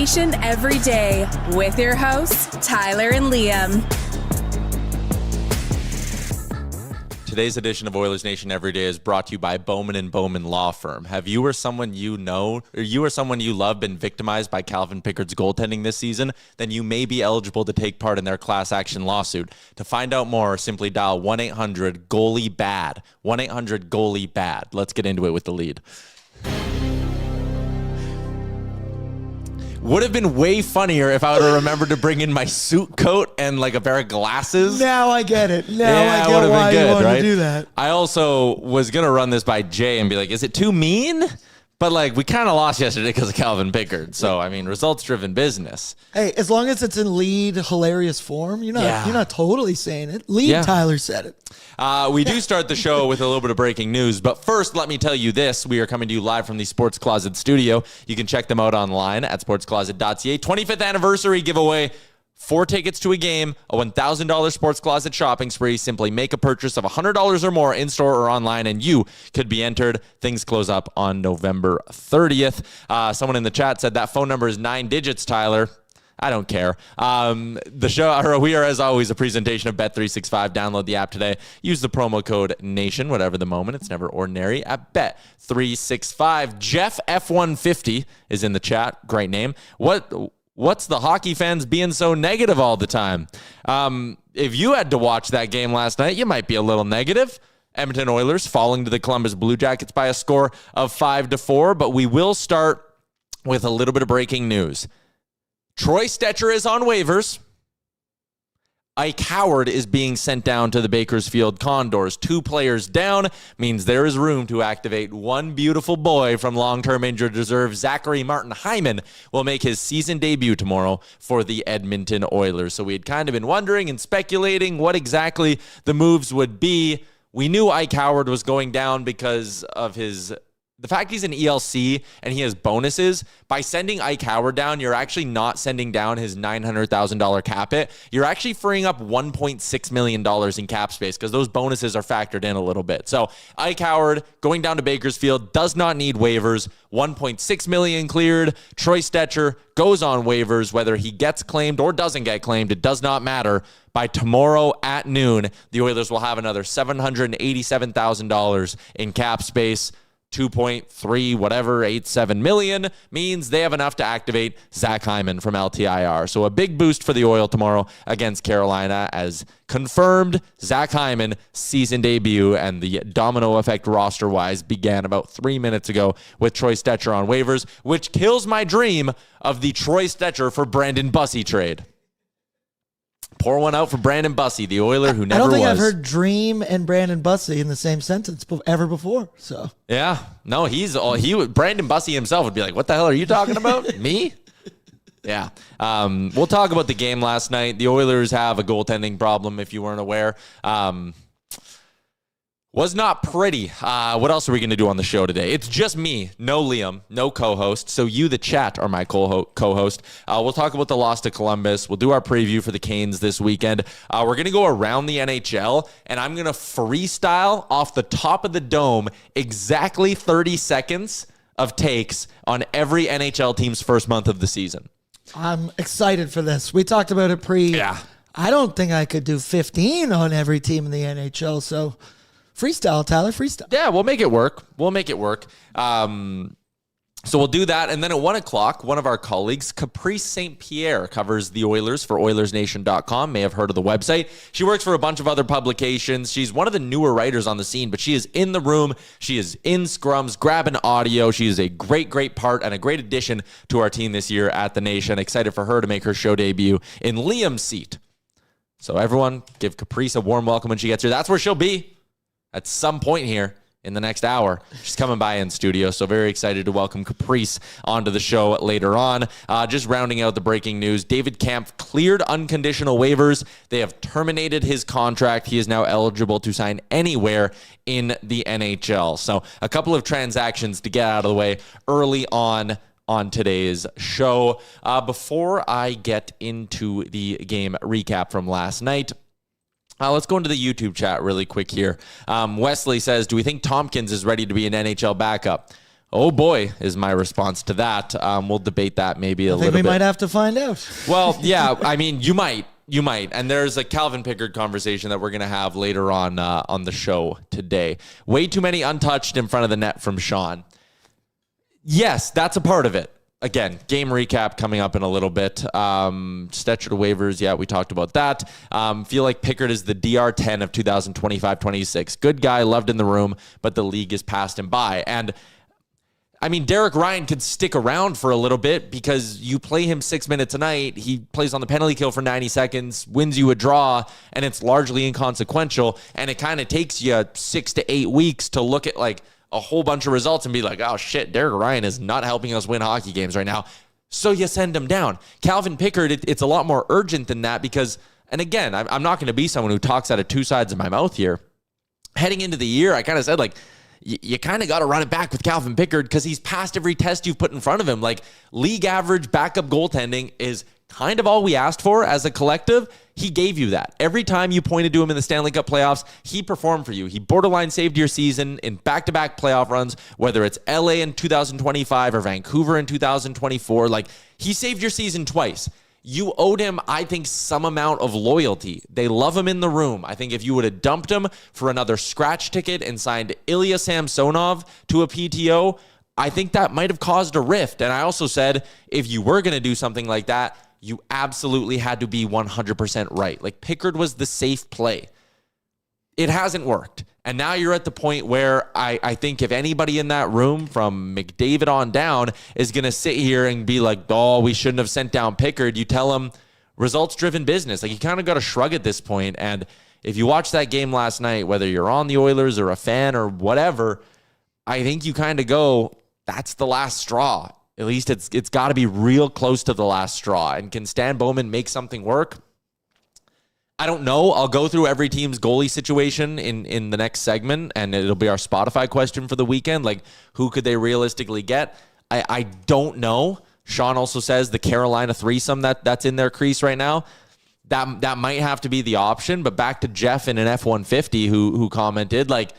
Oilersnation Everyday with your hosts, Tyler and Liam. Today's edition of Oilersnation Everyday is brought to you by Bowman & Bowman Law Firm. Have you or someone you know, or you or someone you love been victimized by Calvin Pickard's goaltending this season? Then you may be eligible to take part in their class action lawsuit. To find out more, simply dial 1-800-GOALIE-BAD. 1-800-GOALIE-BAD. Let's get into it with the lead. Would have been way funnier if I would have remembered to bring in my suit coat and like a pair of glasses. Now I get it. I get why you wanted to do that. I also was going to run this by Jay and be like, is it too mean? But like, we kind of lost yesterday because of Calvin Pickard. So, I mean, results-driven business. Hey, as long as it's in lead hilarious form, you're not totally saying it. Tyler said it. We do start the show with a little bit of breaking news. But first, let me tell you this. We are coming to you live from the Sports Closet studio. You can check them out online at sportscloset.ca. 25th anniversary giveaway. 4 tickets to a game, a $1,000 Sports Closet shopping spree. Simply make a purchase of $100 or more in-store or online, and you could be entered. Things close up on November 30th. Someone in the chat said that phone number is 9 digits, Tyler. I don't care. We are, as always, a presentation of Bet365. Download the app today. Use the promo code NATION, whatever the moment. It's never ordinary at Bet365. Jeff F150 is in the chat. Great name. What's the hockey fans being so negative all the time? If you had to watch that game last night, you might be a little negative. Edmonton Oilers falling to the Columbus Blue Jackets by a score of 5-4. But we will start with a little bit of breaking news. Troy Stecher is on waivers. Ike Howard is being sent down to the Bakersfield Condors. 2 players down means there is room to activate one beautiful boy from long-term injured reserve. Zachary Martin Hyman will make his season debut tomorrow for the Edmonton Oilers. So we had kind of been wondering and speculating what exactly the moves would be. We knew Ike Howard was going down because of the fact he's an ELC and he has bonuses. By sending Ike Howard down, you're actually not sending down his $900,000 cap hit. You're actually freeing up $1.6 million in cap space because those bonuses are factored in a little bit. So Ike Howard going down to Bakersfield does not need waivers. $1.6 million cleared. Troy Stecher goes on waivers. Whether he gets claimed or doesn't get claimed, it does not matter. By tomorrow at noon, the Oilers will have another $787,000 in cap space. 2.3 million means they have enough to activate Zach Hyman from LTIR. So a big boost for the Oil tomorrow against Carolina, as confirmed Zach Hyman season debut and the domino effect roster-wise began about 3 minutes ago with Troy Stecher on waivers, which kills my dream of the Troy Stecher for Brandon Bussey trade. Pour one out for Brandon Bussey, the Oiler who never was. I don't think I've heard dream and Brandon Bussey in the same sentence ever before. So yeah, no, Brandon Bussey himself would be like, "What the hell are you talking about? Me?" Yeah. We'll talk about the game last night. The Oilers have a goaltending problem, if you weren't aware. Was not pretty. What else are we going to do on the show today? It's just me, no Liam, no co-host. So you, the chat, are my co-host. We'll talk about the loss to Columbus. We'll do our preview for the Canes this weekend. We're going to go around the NHL, and I'm going to freestyle off the top of the dome exactly 30 seconds of takes on every NHL team's first month of the season. I'm excited for this. We talked about it Yeah. I don't think I could do 15 on every team in the NHL, so... Freestyle, Tyler, freestyle. Yeah, we'll make it work. So we'll do that. And then at 1 o'clock, one of our colleagues, Caprice St. Pierre, covers the Oilers for Oilersnation.com. May have heard of the website. She works for a bunch of other publications. She's one of the newer writers on the scene, but she is in the room. She is in scrums, grabbing audio. She is a great, great part and a great addition to our team this year at the Nation. Excited for her to make her show debut in Liam's seat. So everyone, give Caprice a warm welcome when she gets here. That's where she'll be. At some point here in the next hour. She's coming by in studio, so very excited to welcome Caprice onto the show later on. Just rounding out the breaking news, David Kampf cleared unconditional waivers. They have terminated his contract. He is now eligible to sign anywhere in the NHL. So a couple of transactions to get out of the way early on today's show. Before I get into the game recap from last night, let's go into the YouTube chat really quick here. Wesley says, do we think Tompkins is ready to be an NHL backup? Oh boy, is my response to that. We'll debate that maybe a little bit. We might have to find out. Well, yeah, I mean, you might. And there's a Calvin Pickard conversation that we're going to have later on the show today. Way too many untouched in front of the net from Sean. Yes, that's a part of it. Again, game recap coming up in a little bit. Stetcher to waivers, yeah, we talked about that. Feel like Pickard is the DR10 of 2025-26. Good guy, loved in the room, but the league has passed him by. And I mean, Derek Ryan could stick around for a little bit because you play him 6 minutes a night. He plays on the penalty kill for 90 seconds, wins you a draw, and it's largely inconsequential. And it kind of takes you 6 to 8 weeks to look at like a whole bunch of results and be like, oh shit, Derek Ryan is not helping us win hockey games right now. So you send him down. Calvin Pickard, it's a lot more urgent than that because, and again, I'm not going to be someone who talks out of two sides of my mouth here. Heading into the year, I kind of said like, you kind of got to run it back with Calvin Pickard because he's passed every test you've put in front of him. Like league average backup goaltending is kind of all we asked for as a collective. He gave you that. Every time you pointed to him in the Stanley Cup playoffs, he performed for you. He borderline saved your season in back-to-back playoff runs, whether it's LA in 2025 or Vancouver in 2024. Like he saved your season twice. You owed him, I think, some amount of loyalty. They love him in the room. I think if you would have dumped him for another scratch ticket and signed Ilya Samsonov to a PTO, I think that might have caused a rift. And I also said, if you were going to do something like that, you absolutely had to be 100% right. Like Pickard was the safe play. It hasn't worked. And now you're at the point where I think if anybody in that room from McDavid on down is going to sit here and be like, oh, we shouldn't have sent down Pickard, you tell them results-driven business. Like you kind of got to shrug at this point. And if you watch that game last night, whether you're on the Oilers or a fan or whatever, I think you kind of go, that's the last straw. At least it's got to be real close to the last straw. And can Stan Bowman make something work? I don't know. I'll go through every team's goalie situation in the next segment, and it'll be our Spotify question for the weekend. Like, who could they realistically get? I don't know. Sean also says the Carolina threesome that's in their crease right now. That might have to be the option. But back to Jeff in an F-150 who commented, like,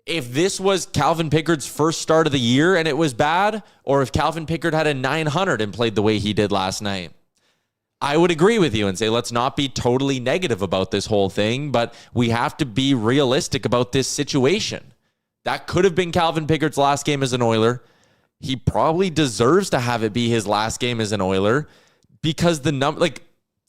if this was Calvin Pickard's first start of the year and it was bad, or if Calvin Pickard had a 900 and played the way he did last night, I would agree with you and say, let's not be totally negative about this whole thing, but we have to be realistic about this situation. That could have been Calvin Pickard's last game as an Oiler. He probably deserves to have it be his last game as an Oiler because the number, like,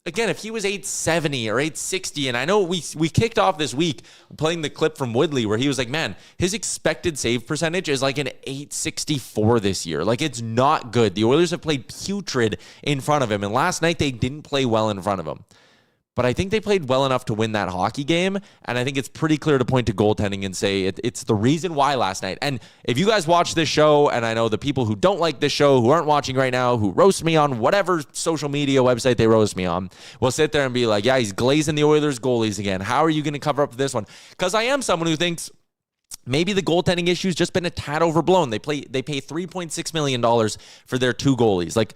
again, if he was 870 or 860, and I know we kicked off this week playing the clip from Woodley where he was like, man, his expected save percentage is like an 864 this year. Like, it's not good. The Oilers have played putrid in front of him, and last night they didn't play well in front of him. But I think they played well enough to win that hockey game, and I think it's pretty clear to point to goaltending and say it's the reason why last night. And if you guys watch this show, and I know the people who don't like this show, who aren't watching right now, who roast me on whatever social media website they roast me on, will sit there and be like, yeah, he's glazing the Oilers goalies again. How are you going to cover up this one? Because I am someone who thinks maybe the goaltending issue's just been a tad overblown. They pay $3.6 million for their two goalies. Like,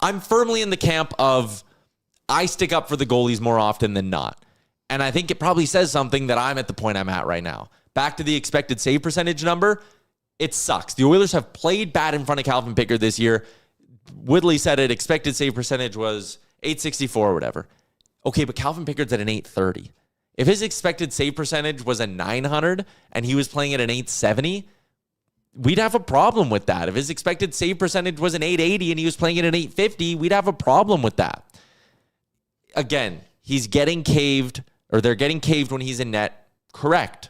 I'm firmly in the camp of I stick up for the goalies more often than not. And I think it probably says something that I'm at the point I'm at right now. Back to the expected save percentage number, it sucks. The Oilers have played bad in front of Calvin Pickard this year. Woodley said it, expected save percentage was 864 or whatever. Okay, but Calvin Pickard's at an 830. If his expected save percentage was a 900 and he was playing at an 870, we'd have a problem with that. If his expected save percentage was an 880 and he was playing at an 850, we'd have a problem with that. Again, he's getting caved, or they're getting caved when he's in net. Correct.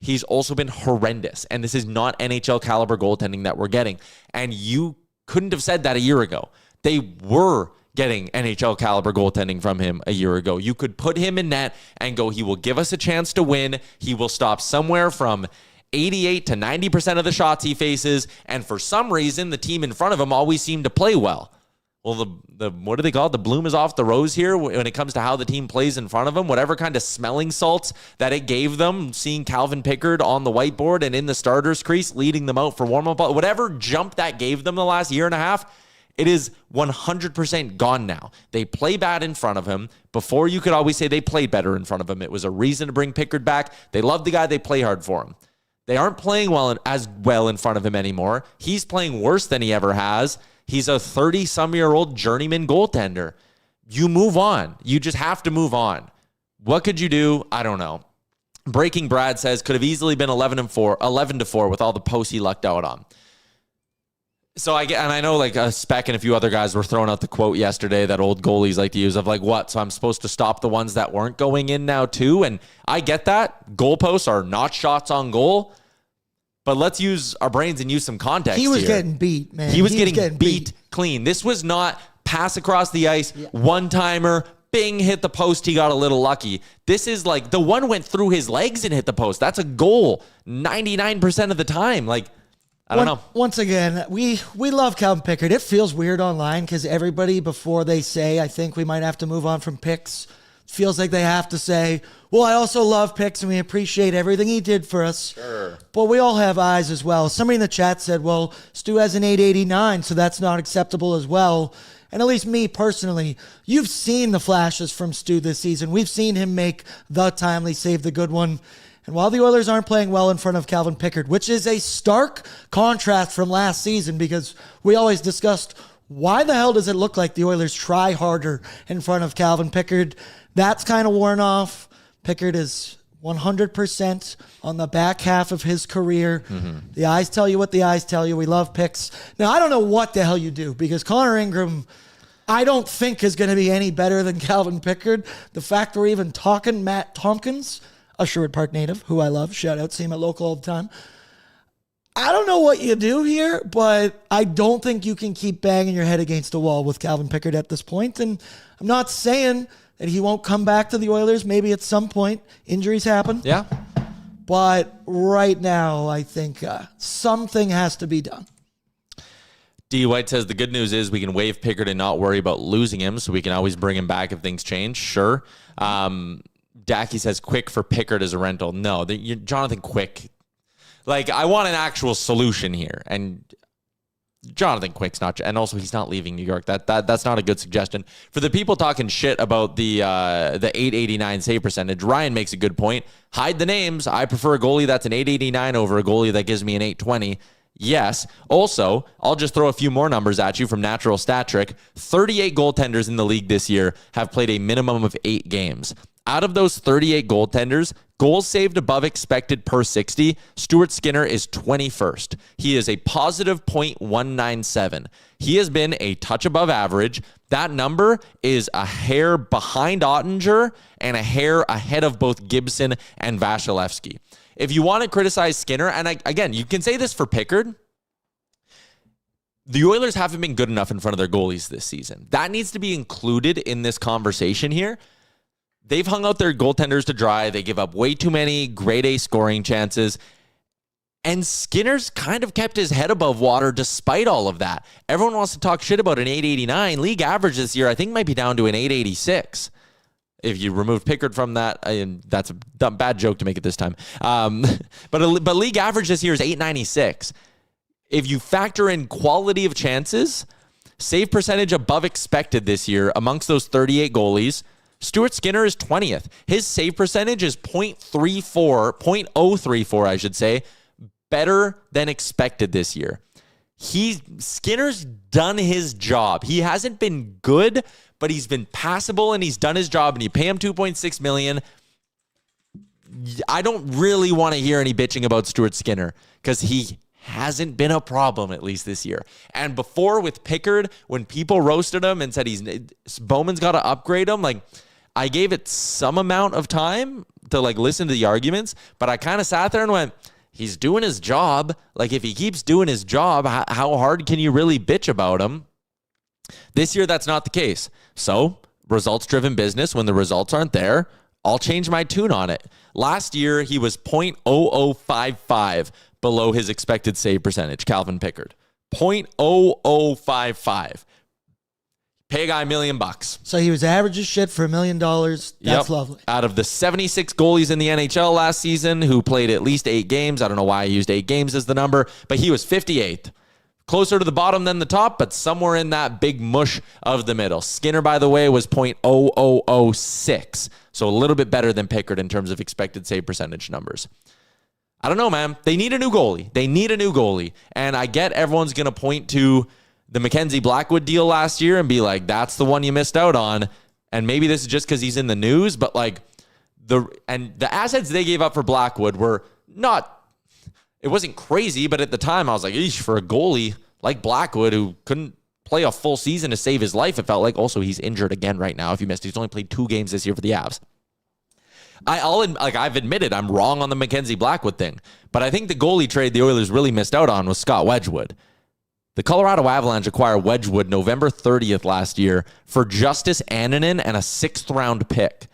He's also been horrendous, and this is not NHL caliber goaltending that we're getting. And you couldn't have said that a year ago. They were getting NHL caliber goaltending from him a year ago. You could put him in net and go, he will give us a chance to win. He will stop somewhere from 88 to 90% of the shots he faces, and for some reason, the team in front of him always seemed to play well. Well, the what do they call it? The bloom is off the rose here when it comes to how the team plays in front of them. Whatever kind of smelling salts that it gave them, seeing Calvin Pickard on the whiteboard and in the starters crease, leading them out for warm-up, whatever jump that gave them the last year and a half, it is 100% gone now. They play bad in front of him. Before, you could always say they played better in front of him. It was a reason to bring Pickard back. They love the guy. They play hard for him. They aren't playing as well in front of him anymore. He's playing worse than he ever has. He's a 30-some-year-old journeyman goaltender. You move on. You just have to move on. What could you do? I don't know. Breaking Brad says could have easily been 11-4 with all the posts he lucked out on. So I know like Speck and a few other guys were throwing out the quote yesterday that old goalies like to use of like, what? So I'm supposed to stop the ones that weren't going in now too? And I get that. Goalposts are not shots on goal. But let's use our brains and use some context here. He was getting beat, man. He was getting beat clean. This was not pass across the ice, one-timer, bing, hit the post, he got a little lucky. This is like the one went through his legs and hit the post. That's a goal 99% of the time. Like, I don't know. Once again, we love Calvin Pickard. It feels weird online because everybody, before they say, I think we might have to move on from Picks, feels like they have to say, well, I also love Picks and we appreciate everything he did for us. Sure. But we all have eyes as well. Somebody in the chat said, well, Stu has an 889, so that's not acceptable as well. And at least me personally, you've seen the flashes from Stu this season. We've seen him make the timely save, the good one. And while the Oilers aren't playing well in front of Calvin Pickard, which is a stark contrast from last season because we always discussed why the hell does it look like the Oilers try harder in front of Calvin Pickard? That's kind of worn off. Pickard is 100% on the back half of his career. Mm-hmm. The eyes tell you what the eyes tell you. We love Picks. Now, I don't know what the hell you do because Connor Ingram, I don't think is going to be any better than Calvin Pickard. The fact we're even talking Matt Tompkins, a Sherwood Park native, who I love. Shout out, see him at local all the time. I don't know what you do here, but I don't think you can keep banging your head against the wall with Calvin Pickard at this point. And I'm not saying that he won't come back to the Oilers. Maybe at some point. Injuries happen. Yeah. But right now, I think something has to be done. D. White says the good news is we can waive Pickard and not worry about losing him, so we can always bring him back if things change. Sure. Dacky says Quick for Pickard as a rental. No, Jonathan Quick. Like, I want an actual solution here. And Jonathan Quick's not, and also he's not leaving New York. That's not a good suggestion. For the people talking shit about the 889 save percentage, Ryan makes a good point. Hide the names. I prefer a goalie that's an 889 over a goalie that gives me an 820. Yes. Also, I'll just throw a few more numbers at you from Natural Stat Trick. 38 goaltenders in the league this year have played a minimum of 8 games. Out of those 38 goaltenders, goals saved above expected per 60, Stuart Skinner is 21st. He is a positive .197. He has been a touch above average. That number is a hair behind Ottinger and a hair ahead of both Gibson and Vasilevsky. If you want to criticize Skinner, and again, you can say this for Pickard, the Oilers haven't been good enough in front of their goalies this season. That needs to be included in this conversation here. They've hung out their goaltenders to dry. They give up way too many grade A scoring chances. And Skinner's kind of kept his head above water despite all of that. Everyone wants to talk shit about an 889. League average this year, I think, might be down to an 886. If you remove Pickard from that, and that's a bad joke to make it this time. But league average this year is 896. If you factor in quality of chances, save percentage above expected this year amongst those 38 goalies, Stuart Skinner is 20th. His save percentage is .034, I should say, better than expected this year. Skinner's done his job. He hasn't been good, but he's been passable and he's done his job, and you pay him $2.6 million. I don't really want to hear any bitching about Stuart Skinner because he hasn't been a problem, at least this year. And before with Pickard, when people roasted him and said Bowman's got to upgrade him, like, I gave it some amount of time to listen to the arguments, but I kind of sat there and went, he's doing his job. Like, if he keeps doing his job, how hard can you really bitch about him? This year, that's not the case. So, results-driven business. When the results aren't there, I'll change my tune on it. Last year, he was .0055 below his expected save percentage, Calvin Pickard. .0055. Pay a guy $1 million. So he was average as shit for $1 million. That's lovely. Out of the 76 goalies in the NHL last season who played at least 8 games, I don't know why I used 8 games as the number, but he was 58th. Closer to the bottom than the top, but somewhere in that big mush of the middle. Skinner, by the way, was .0006. So a little bit better than Pickard in terms of expected save percentage numbers. I don't know, man. They need a new goalie. And I get everyone's going to point to the Mackenzie Blackwood deal last year and be like, that's the one you missed out on. And maybe this is just because he's in the news, but like the assets they gave up for Blackwood were not, it wasn't crazy, but at the time I was like, eesh, for a goalie like Blackwood who couldn't play a full season to save his life, it felt like. Also, he's injured again right now. If you missed, he's only played 2 games this year for the Avs. I've admitted I'm wrong on the Mackenzie Blackwood thing, but I think the goalie trade the Oilers really missed out on was Scott Wedgwood. The Colorado Avalanche acquired Wedgwood November 30th last year for Justice Annunen and a 6th-round pick.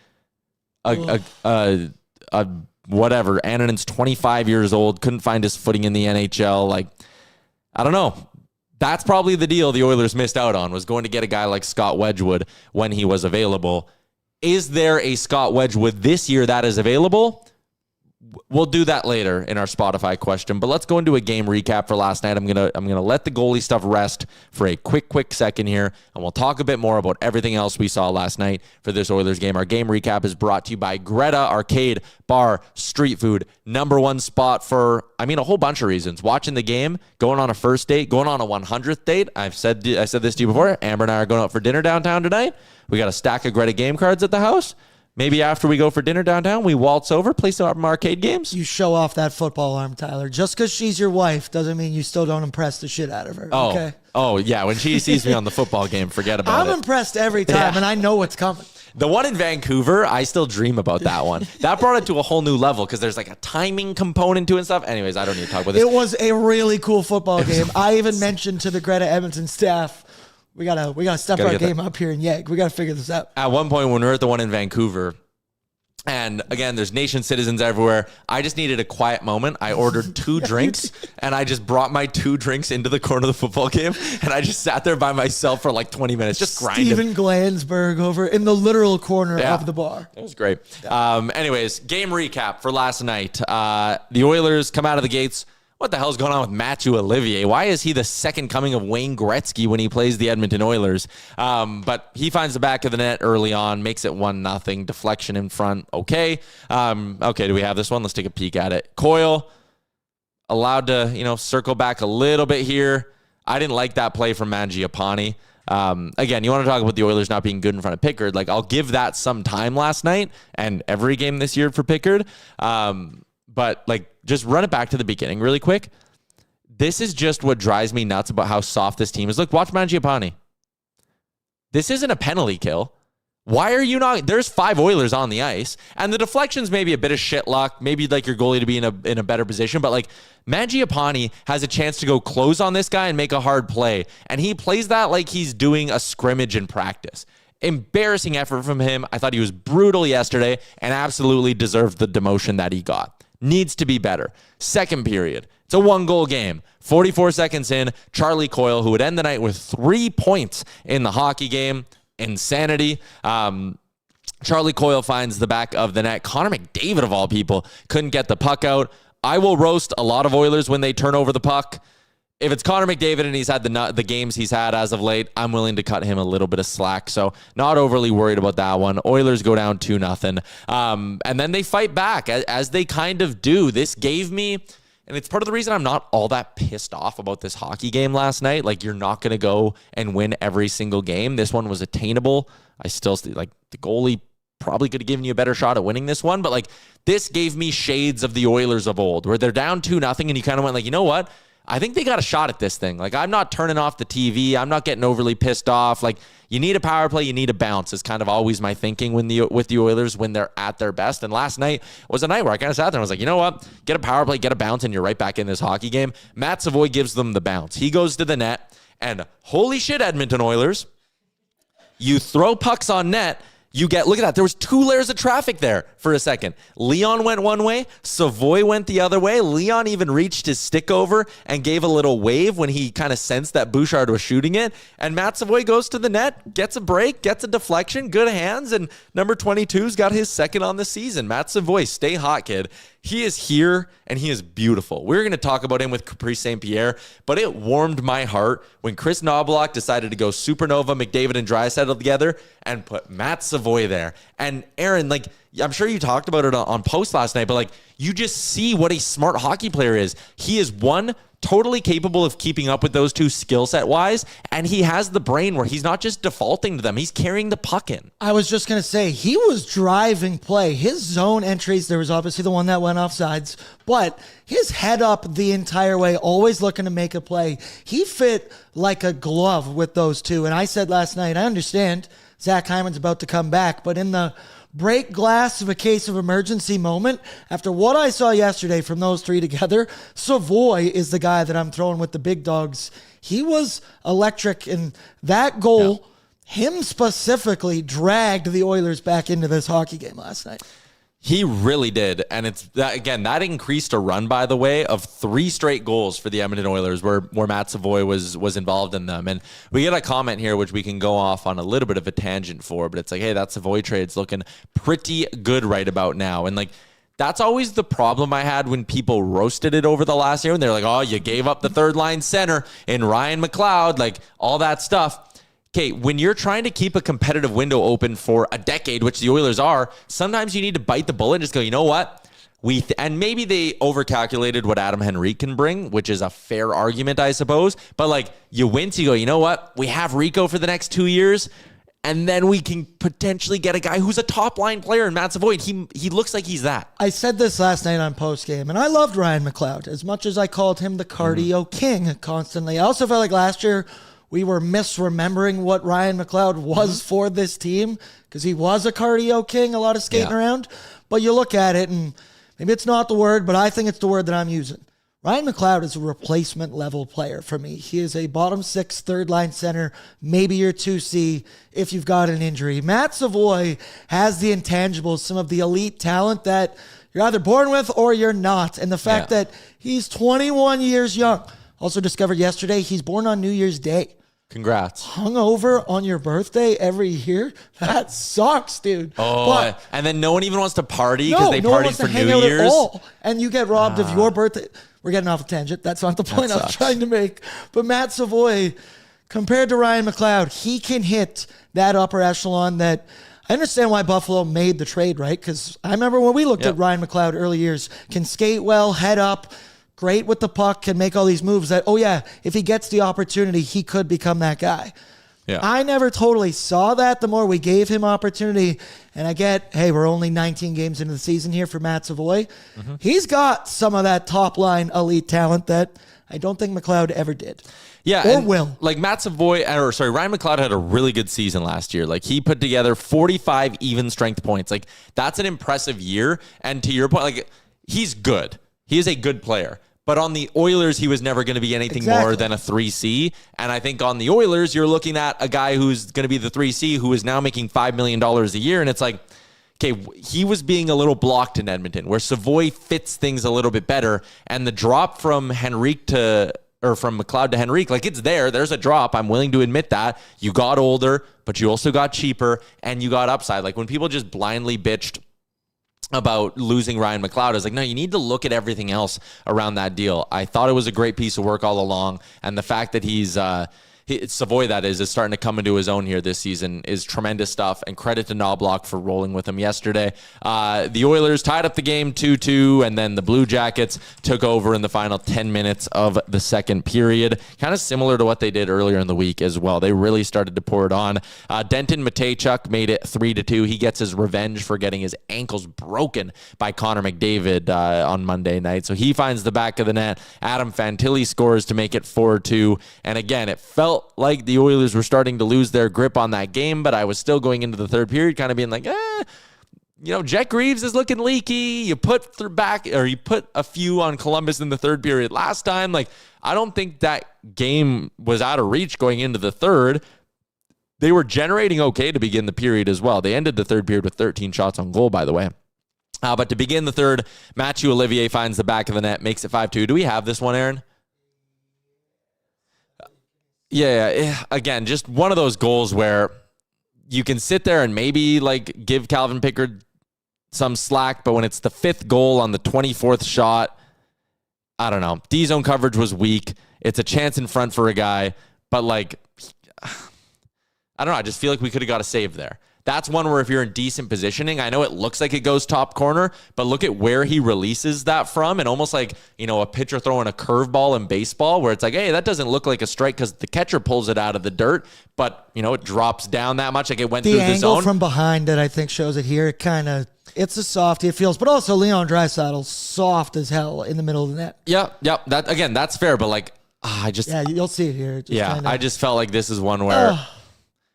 Whatever. Annanen's 25 years old, couldn't find his footing in the NHL. Like, I don't know. That's probably the deal the Oilers missed out on, was going to get a guy like Scott Wedgwood when he was available. Is there a Scott Wedgwood this year that is available? We'll do that later in our Spotify question, but let's go into a game recap for last night. I'm gonna let the goalie stuff rest for a quick second here, and we'll talk a bit more about everything else we saw last night for this Oilers game. Our game recap is brought to you by Greta Arcade Bar Street Food, #1 spot for a whole bunch of reasons. Watching the game, going on a first date, going on a 100th date. I said this to you before. Amber and I are going out for dinner downtown tonight. We got a stack of Greta game cards at the house. Maybe after we go for dinner downtown, we waltz over, play some arcade games. You show off that football arm, Tyler. Just because she's your wife doesn't mean you still don't impress the shit out of her. Okay? Oh, yeah. When she sees me on the football game, forget about it. I'm impressed every time, and I know what's coming. The one in Vancouver, I still dream about that one. That brought it to a whole new level because there's like a timing component to it and stuff. Anyways, I don't need to talk about this. It was a really cool football game. I even mentioned to the Greta Edmonton staff, we gotta step our game up here, and we gotta figure this out. At one point when we were at the one in Vancouver, and again, there's nation citizens everywhere. I just needed a quiet moment. I ordered 2 drinks, and I just brought my 2 drinks into the corner of the football game, and I just sat there by myself for like 20 minutes, just grinding. Steven Glansberg over in the literal corner of the bar. It was great. Anyways, game recap for last night. The Oilers come out of the gates. What the hell's going on with Matthew Olivier? Why is he the second coming of Wayne Gretzky when he plays the Edmonton Oilers? But he finds the back of the net early on, makes it 1-0, deflection in front. Okay. Okay, do we have this one? Let's take a peek at it. Coyle allowed to, circle back a little bit here. I didn't like that play from Mangiapane. Again, you want to talk about the Oilers not being good in front of Pickard. Like, I'll give that some time last night and every game this year for Pickard. But just run it back to the beginning really quick. This is just what drives me nuts about how soft this team is. Look, watch Mangiapane. This isn't a penalty kill. Why are you not? There's 5 Oilers on the ice, and the deflection's maybe a bit of shit luck. Maybe like your goalie to be in a better position, but like Mangiapane has a chance to go close on this guy and make a hard play, and he plays that like he's doing a scrimmage in practice. Embarrassing effort from him. I thought he was brutal yesterday and absolutely deserved the demotion that he got. Needs to be better. Second period. It's a 1-goal game. 44 seconds in, Charlie Coyle, who would end the night with 3 points in the hockey game. Insanity. Charlie Coyle finds the back of the net. Connor McDavid, of all people, couldn't get the puck out. I will roast a lot of Oilers when they turn over the puck. If it's Connor McDavid and he's had the games he's had as of late, I'm willing to cut him a little bit of slack. So not overly worried about that one. Oilers go down 2-0. And then they fight back as they kind of do. This gave me, and it's part of the reason I'm not all that pissed off about this hockey game last night. Like, you're not going to go and win every single game. This one was attainable. I still like the goalie probably could have given you a better shot at winning this one. But like, this gave me shades of the Oilers of old where they're down 2-0 and you kind of went like, you know what? I think they got a shot at this thing. Like, I'm not turning off the TV. I'm not getting overly pissed off. Like, you need a power play. You need a bounce is kind of always my thinking with the Oilers when they're at their best. And last night was a night where I kind of sat there and was like, you know what? Get a power play, get a bounce, and you're right back in this hockey game. Matt Savoie gives them the bounce. He goes to the net, and holy shit, Edmonton Oilers. You throw pucks on net. You get, look at that. There was 2 layers of traffic there for a second. Leon went one way. Savoie went the other way. Leon even reached his stick over and gave a little wave when he kind of sensed that Bouchard was shooting it. And Matt Savoie goes to the net, gets a break, gets a deflection, good hands. And number 22's got his second on the season. Matt Savoie, stay hot, kid. he is here and he is beautiful. We're going to talk about him with Caprice St, but it warmed my heart when Chris Knobloch decided to go Supernova, McDavid, and Draisaitl together and put Matt Savoie there. And Aaron, like, I'm sure you talked about it on post last night, but like, you just see what a smart hockey player is. He is totally capable of keeping up with those two skill set wise, and he has the brain where he's not just defaulting to them, he's carrying the puck in. I was just going to say, he was driving play. His zone entries, there was obviously the one that went offsides, but his head up the entire way, always looking to make a play. He fit like a glove with those two. And I said last night, I understand Zach Hyman's about to come back, but in the break glass of a case of emergency moment, after what I saw yesterday from those three together, Savoie is the guy that I'm throwing with the big dogs. He was electric, and that goal, him specifically, dragged the Oilers back into this hockey game last night. He really did. And it's that, again, that increased a run, by the way, of 3 straight goals for the Edmonton Oilers where Matt Savoie was involved in them. And we get a comment here, which we can go off on a little bit of a tangent for, but it's like, hey, that Savoie trade's looking pretty good right about now. And like, that's always the problem I had when people roasted it over the last year. And they're like, oh, you gave up the third line center in Ryan McLeod, like all that stuff. Okay, when you're trying to keep a competitive window open for a decade, which the Oilers are, sometimes you need to bite the bullet and just go, you know what? And maybe they overcalculated what Adam Henrique can bring, which is a fair argument, I suppose. But like, you wince, you go, you know what? We have Rico for the next 2 years, and then we can potentially get a guy who's a top-line player in Matt Savoie. He looks like he's that. I said this last night on postgame, and I loved Ryan McLeod. As much as I called him the cardio king constantly, I also felt like last year we were misremembering what Ryan McLeod was for this team because he was a cardio king, a lot of skating around. But you look at it, and maybe it's not the word, but I think it's the word that I'm using. Ryan McLeod is a replacement level player for me. He is a bottom 6, third line center, maybe your 2C if you've got an injury. Matt Savoie has the intangibles, some of the elite talent that you're either born with or you're not. And the fact that he's 21 years young. Also discovered yesterday, he's born on New Year's Day. Congrats. Hungover on your birthday every year? That sucks, dude. Oh, but and then no one even wants to party because they partied for New Year's. At all. And you get robbed of your birthday. We're getting off a tangent. That's not the point I was trying to make. But Matt Savoie, compared to Ryan McLeod, he can hit that upper echelon that I understand why Buffalo made the trade, right? Because I remember when we looked at Ryan McLeod early years, can skate well, head up, great with the puck, can make all these moves that, oh yeah, if he gets the opportunity, he could become that guy. Yeah. I never totally saw that the more we gave him opportunity. And I get, hey, we're only 19 games into the season here for Matt Savoie. Mm-hmm. He's got some of that top line elite talent that I don't think McLeod ever did. Yeah. Or will. Like Ryan McLeod had a really good season last year. Like he put together 45 even strength points. Like that's an impressive year. And to your point, like he's good. He is a good player. But on the Oilers, he was never going to be anything more than a 3C. And I think on the Oilers, you're looking at a guy who's going to be the 3C who is now making $5 million a year. And it's like, okay, he was being a little blocked in Edmonton, where Savoie fits things a little bit better. And the drop from McLeod to Henrique, like it's there. There's a drop. I'm willing to admit that. You got older, but you also got cheaper and you got upside. Like when people just blindly bitched about losing Ryan McLeod, I was like, no, you need to look at everything else around that deal. I thought it was a great piece of work all along. And the fact that Savoie, that is starting to come into his own here this season is tremendous stuff. And credit to Knobloch for rolling with him yesterday. The Oilers tied up the game 2-2, and then the Blue Jackets took over in the final 10 minutes of the second period. Kind of similar to what they did earlier in the week as well. They really started to pour it on. Denton Mateychuk made it 3-2. He gets his revenge for getting his ankles broken by Connor McDavid on Monday night. So he finds the back of the net. Adam Fantilli scores to make it 4-2. And again, it felt like the Oilers were starting to lose their grip on that game, but I was still going into the third period kind of being like, Jack Greaves is looking leaky. You put a few on Columbus in the third period last time. Like, I don't think that game was out of reach going into the third. They were generating okay to begin the period as well. They ended the third period with 13 shots on goal, by the way. But to begin the third, Matthew Olivier finds the back of the net, makes it 5-2. Do we have this one, Aaron? Yeah, again, just one of those goals where you can sit there and maybe like give Calvin Pickard some slack, but when it's the 5th goal on the 24th shot, I don't know. D-zone coverage was weak. It's a chance in front for a guy, but like, I don't know. I just feel like we could have got a save there. That's one where if you're in decent positioning, I know it looks like it goes top corner, but look at where he releases that from, and almost like, a pitcher throwing a curveball in baseball where it's like, hey, that doesn't look like a strike because the catcher pulls it out of the dirt, but, it drops down that much. Like it went through the zone. The angle from behind that I think shows it here, it's a softy, it feels, but also Leon Draisaitl, soft as hell in the middle of the net. Yep. That's fair, but like, yeah, you'll see it here. I just felt like this is one where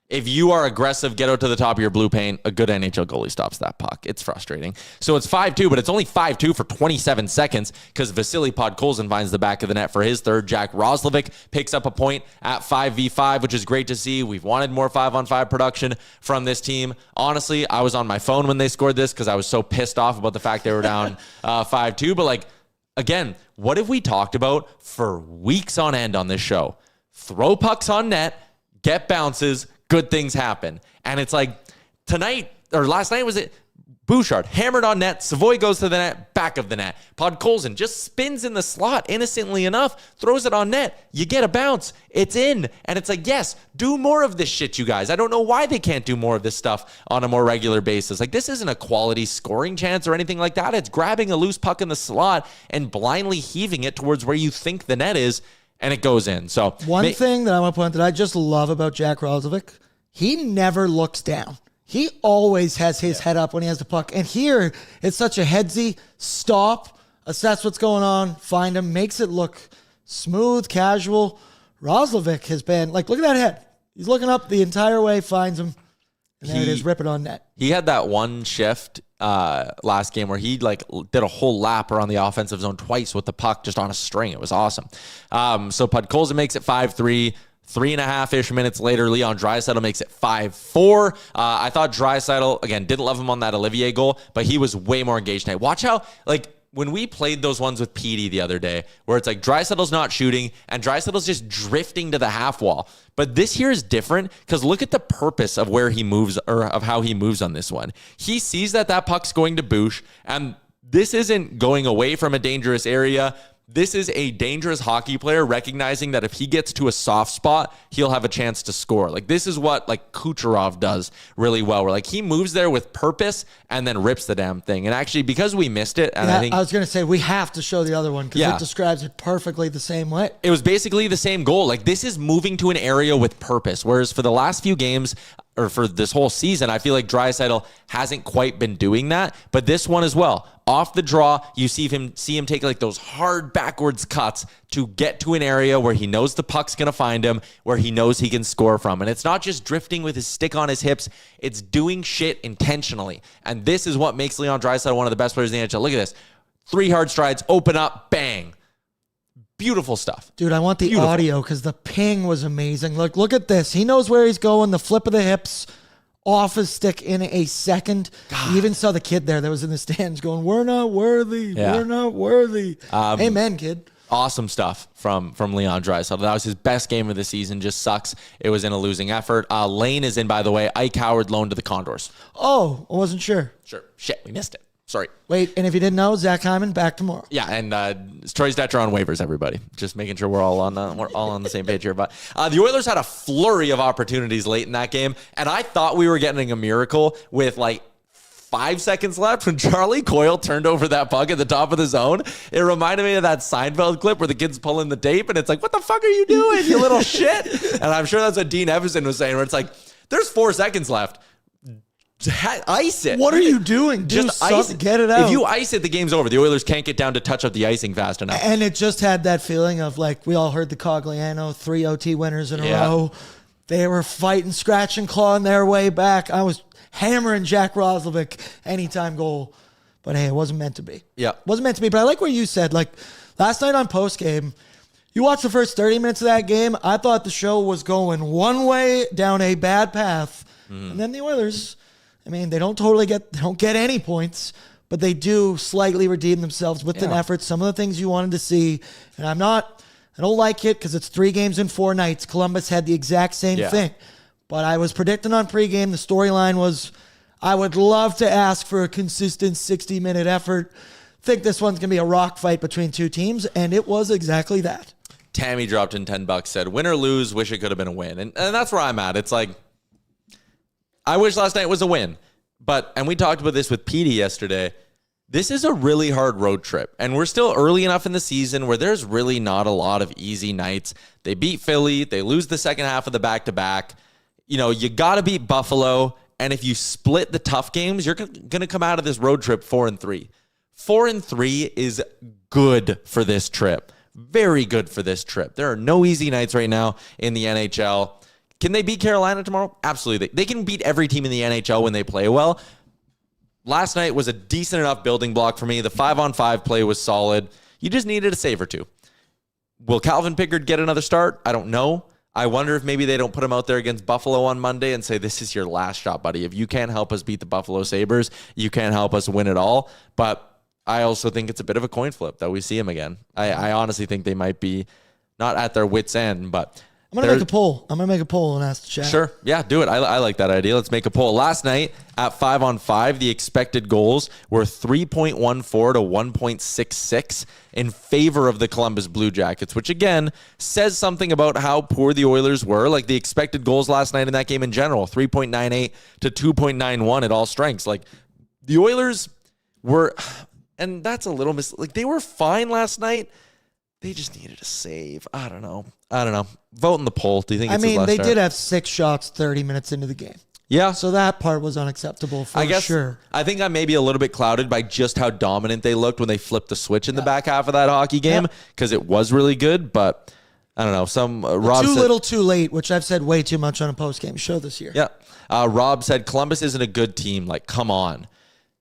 if you are aggressive, get out to the top of your blue paint, a good NHL goalie stops that puck. It's frustrating. So it's 5-2, but it's only 5-2 for 27 seconds because Vasily Podkolzin finds the back of the net for his third. Jack Roslovic picks up a point at 5v5, which is great to see. We've wanted more 5-on-5 production from this team. Honestly, I was on my phone when they scored this because I was so pissed off about the fact they were down 5-2. But like, again, what have we talked about for weeks on end on this show? Throw pucks on net, get bounces, good things happen. And it's like tonight or last night, was it Bouchard hammered on net, Savoie goes to the net, back of the net. Podkolzin just spins in the slot innocently enough, throws it on net. You get a bounce. It's in. And it's like, yes, do more of this shit, you guys. I don't know why they can't do more of this stuff on a more regular basis. Like, this isn't a quality scoring chance or anything like that. It's grabbing a loose puck in the slot and blindly heaving it towards where you think the net is, and it goes in. So one thing that I want to point out that I just love about Jack Roslovic, he never looks down. He always has his head up when he has the puck. And here, it's such a headsy stop, assess what's going on, find him, makes it look smooth, casual. Roslovic has been, like, look at that head. He's looking up the entire way, finds him, and there it is, rip it on net. He had that one shift last game where he did a whole lap around the offensive zone twice with the puck just on a string. It was awesome. So Podkolzin makes it 5-3. 3.5-ish minutes later, Leon Draisaitl makes it 5-4. I thought Draisaitl, again, didn't love him on that Olivier goal, but he was way more engaged tonight. Watch how, when we played those ones with Petey the other day, where it's like Draisaitl's not shooting and Draisaitl's just drifting to the half wall. But this here is different because look at the purpose of where he moves, or of how he moves on this one. He sees that puck's going to Bouch, and this isn't going away from a dangerous area. This is a dangerous hockey player recognizing that if he gets to a soft spot, he'll have a chance to score. This is what Kucherov does really well, where he moves there with purpose and then rips the damn thing. And actually, because we missed it, and I was going to say we have to show the other one because it describes it perfectly the same way. It was basically the same goal. This is moving to an area with purpose, whereas for the last few games, or for this whole season, I feel like Draisaitl hasn't quite been doing that. But this one as well. Off the draw, you see him take those hard backwards cuts to get to an area where he knows the puck's going to find him, where he knows he can score from. And it's not just drifting with his stick on his hips. It's doing shit intentionally. And this is what makes Leon Draisaitl one of the best players in the NHL. Look at this. 3 hard strides, open up, bang. Beautiful stuff. Dude, I want the audio because the ping was amazing. Look at this. He knows where he's going. The flip of the hips off his stick in a second. God. You even saw the kid there that was in the stands going, "We're not worthy. Yeah. We're not worthy." Amen, kid. Awesome stuff from Leon Draisaitl. That was his best game of the season. Just sucks it was in a losing effort. Lane is in, by the way. Ike Howard loaned to the Condors. Oh, I wasn't sure. Sure. Shit, we missed it. Sorry. Wait, and if you didn't know, Zach Hyman back tomorrow. Yeah, and Troy Stetcher on waivers, everybody. Just making sure we're all on the same page here. But the Oilers had a flurry of opportunities late in that game, and I thought we were getting a miracle with 5 seconds left when Charlie Coyle turned over that puck at the top of the zone. It reminded me of that Seinfeld clip where the kid's pulling the tape, and it's like, what the fuck are you doing, you little shit? And I'm sure that's what Dean Evison was saying, where it's like, there's 4 seconds left. Ice it. What are you doing? Just ice it. Get it out. If you ice it, the game's over. The Oilers can't get down to touch up the icing fast enough. And it just had that feeling of we all heard the Cogliano 3 OT winners in a row. They were fighting, scratching, clawing their way back. I was hammering Jack Roslovic anytime goal. But hey, it wasn't meant to be. Yeah. Wasn't meant to be. But I like what you said. Last night on postgame, you watched the first 30 minutes of that game. I thought the show was going one way down a bad path. And then the Oilers, they don't get any points, but they do slightly redeem themselves with an effort. Some of the things you wanted to see, and I don't like it because it's 3 games in 4 nights. Columbus had the exact same thing, but I was predicting on pregame. The storyline was, I would love to ask for a consistent 60-minute effort. Think this one's going to be a rock fight between two teams, and it was exactly that. Tammy dropped in $10, said, win or lose, wish it could have been a win. And that's where I'm at. It's like, I wish last night was a win. And we talked about this with Petey yesterday. This is a really hard road trip, and we're still early enough in the season where there's really not a lot of easy nights. They beat Philly. They lose the second half of the back-to-back. You got to beat Buffalo, and if you split the tough games, you're going to come out of this road trip 4-3. 4-3 is good for this trip. Very good for this trip. There are no easy nights right now in the NHL. Can they beat Carolina tomorrow? Absolutely. They can beat every team in the NHL when they play well. Last night was a decent enough building block for me. The 5-on-5 play was solid. You just needed a save or two. Will Calvin Pickard get another start? I don't know. I wonder if maybe they don't put him out there against Buffalo on Monday and say, this is your last shot, buddy. If you can't help us beat the Buffalo Sabres, you can't help us win it all. But I also think it's a bit of a coin flip that we see him again. I honestly think they might be not at their wits' end, but I'm going to make a poll. I'm going to make a poll and ask the chat. Sure. Yeah, do it. I like that idea. Let's make a poll. Last night at 5-on-5, the expected goals were 3.14 to 1.66 in favor of the Columbus Blue Jackets, which again says something about how poor the Oilers were. Like the expected goals last night in that game in general, 3.98 to 2.91 at all strengths. Like the Oilers were, and that's a little they were fine last night. They just needed a save. I don't know. Vote in the poll. Do you think it's his last they start? did have 6 shots 30 minutes into the game. Yeah. So that part was unacceptable for sure. I think I'm maybe a little bit clouded by just how dominant they looked when they flipped the switch in the back half of that hockey game because it was really good. But I don't know. Rob too said, little, too late, which I've said way too much on a post-game show this year. Yeah. Rob said Columbus isn't a good team. Like, come on.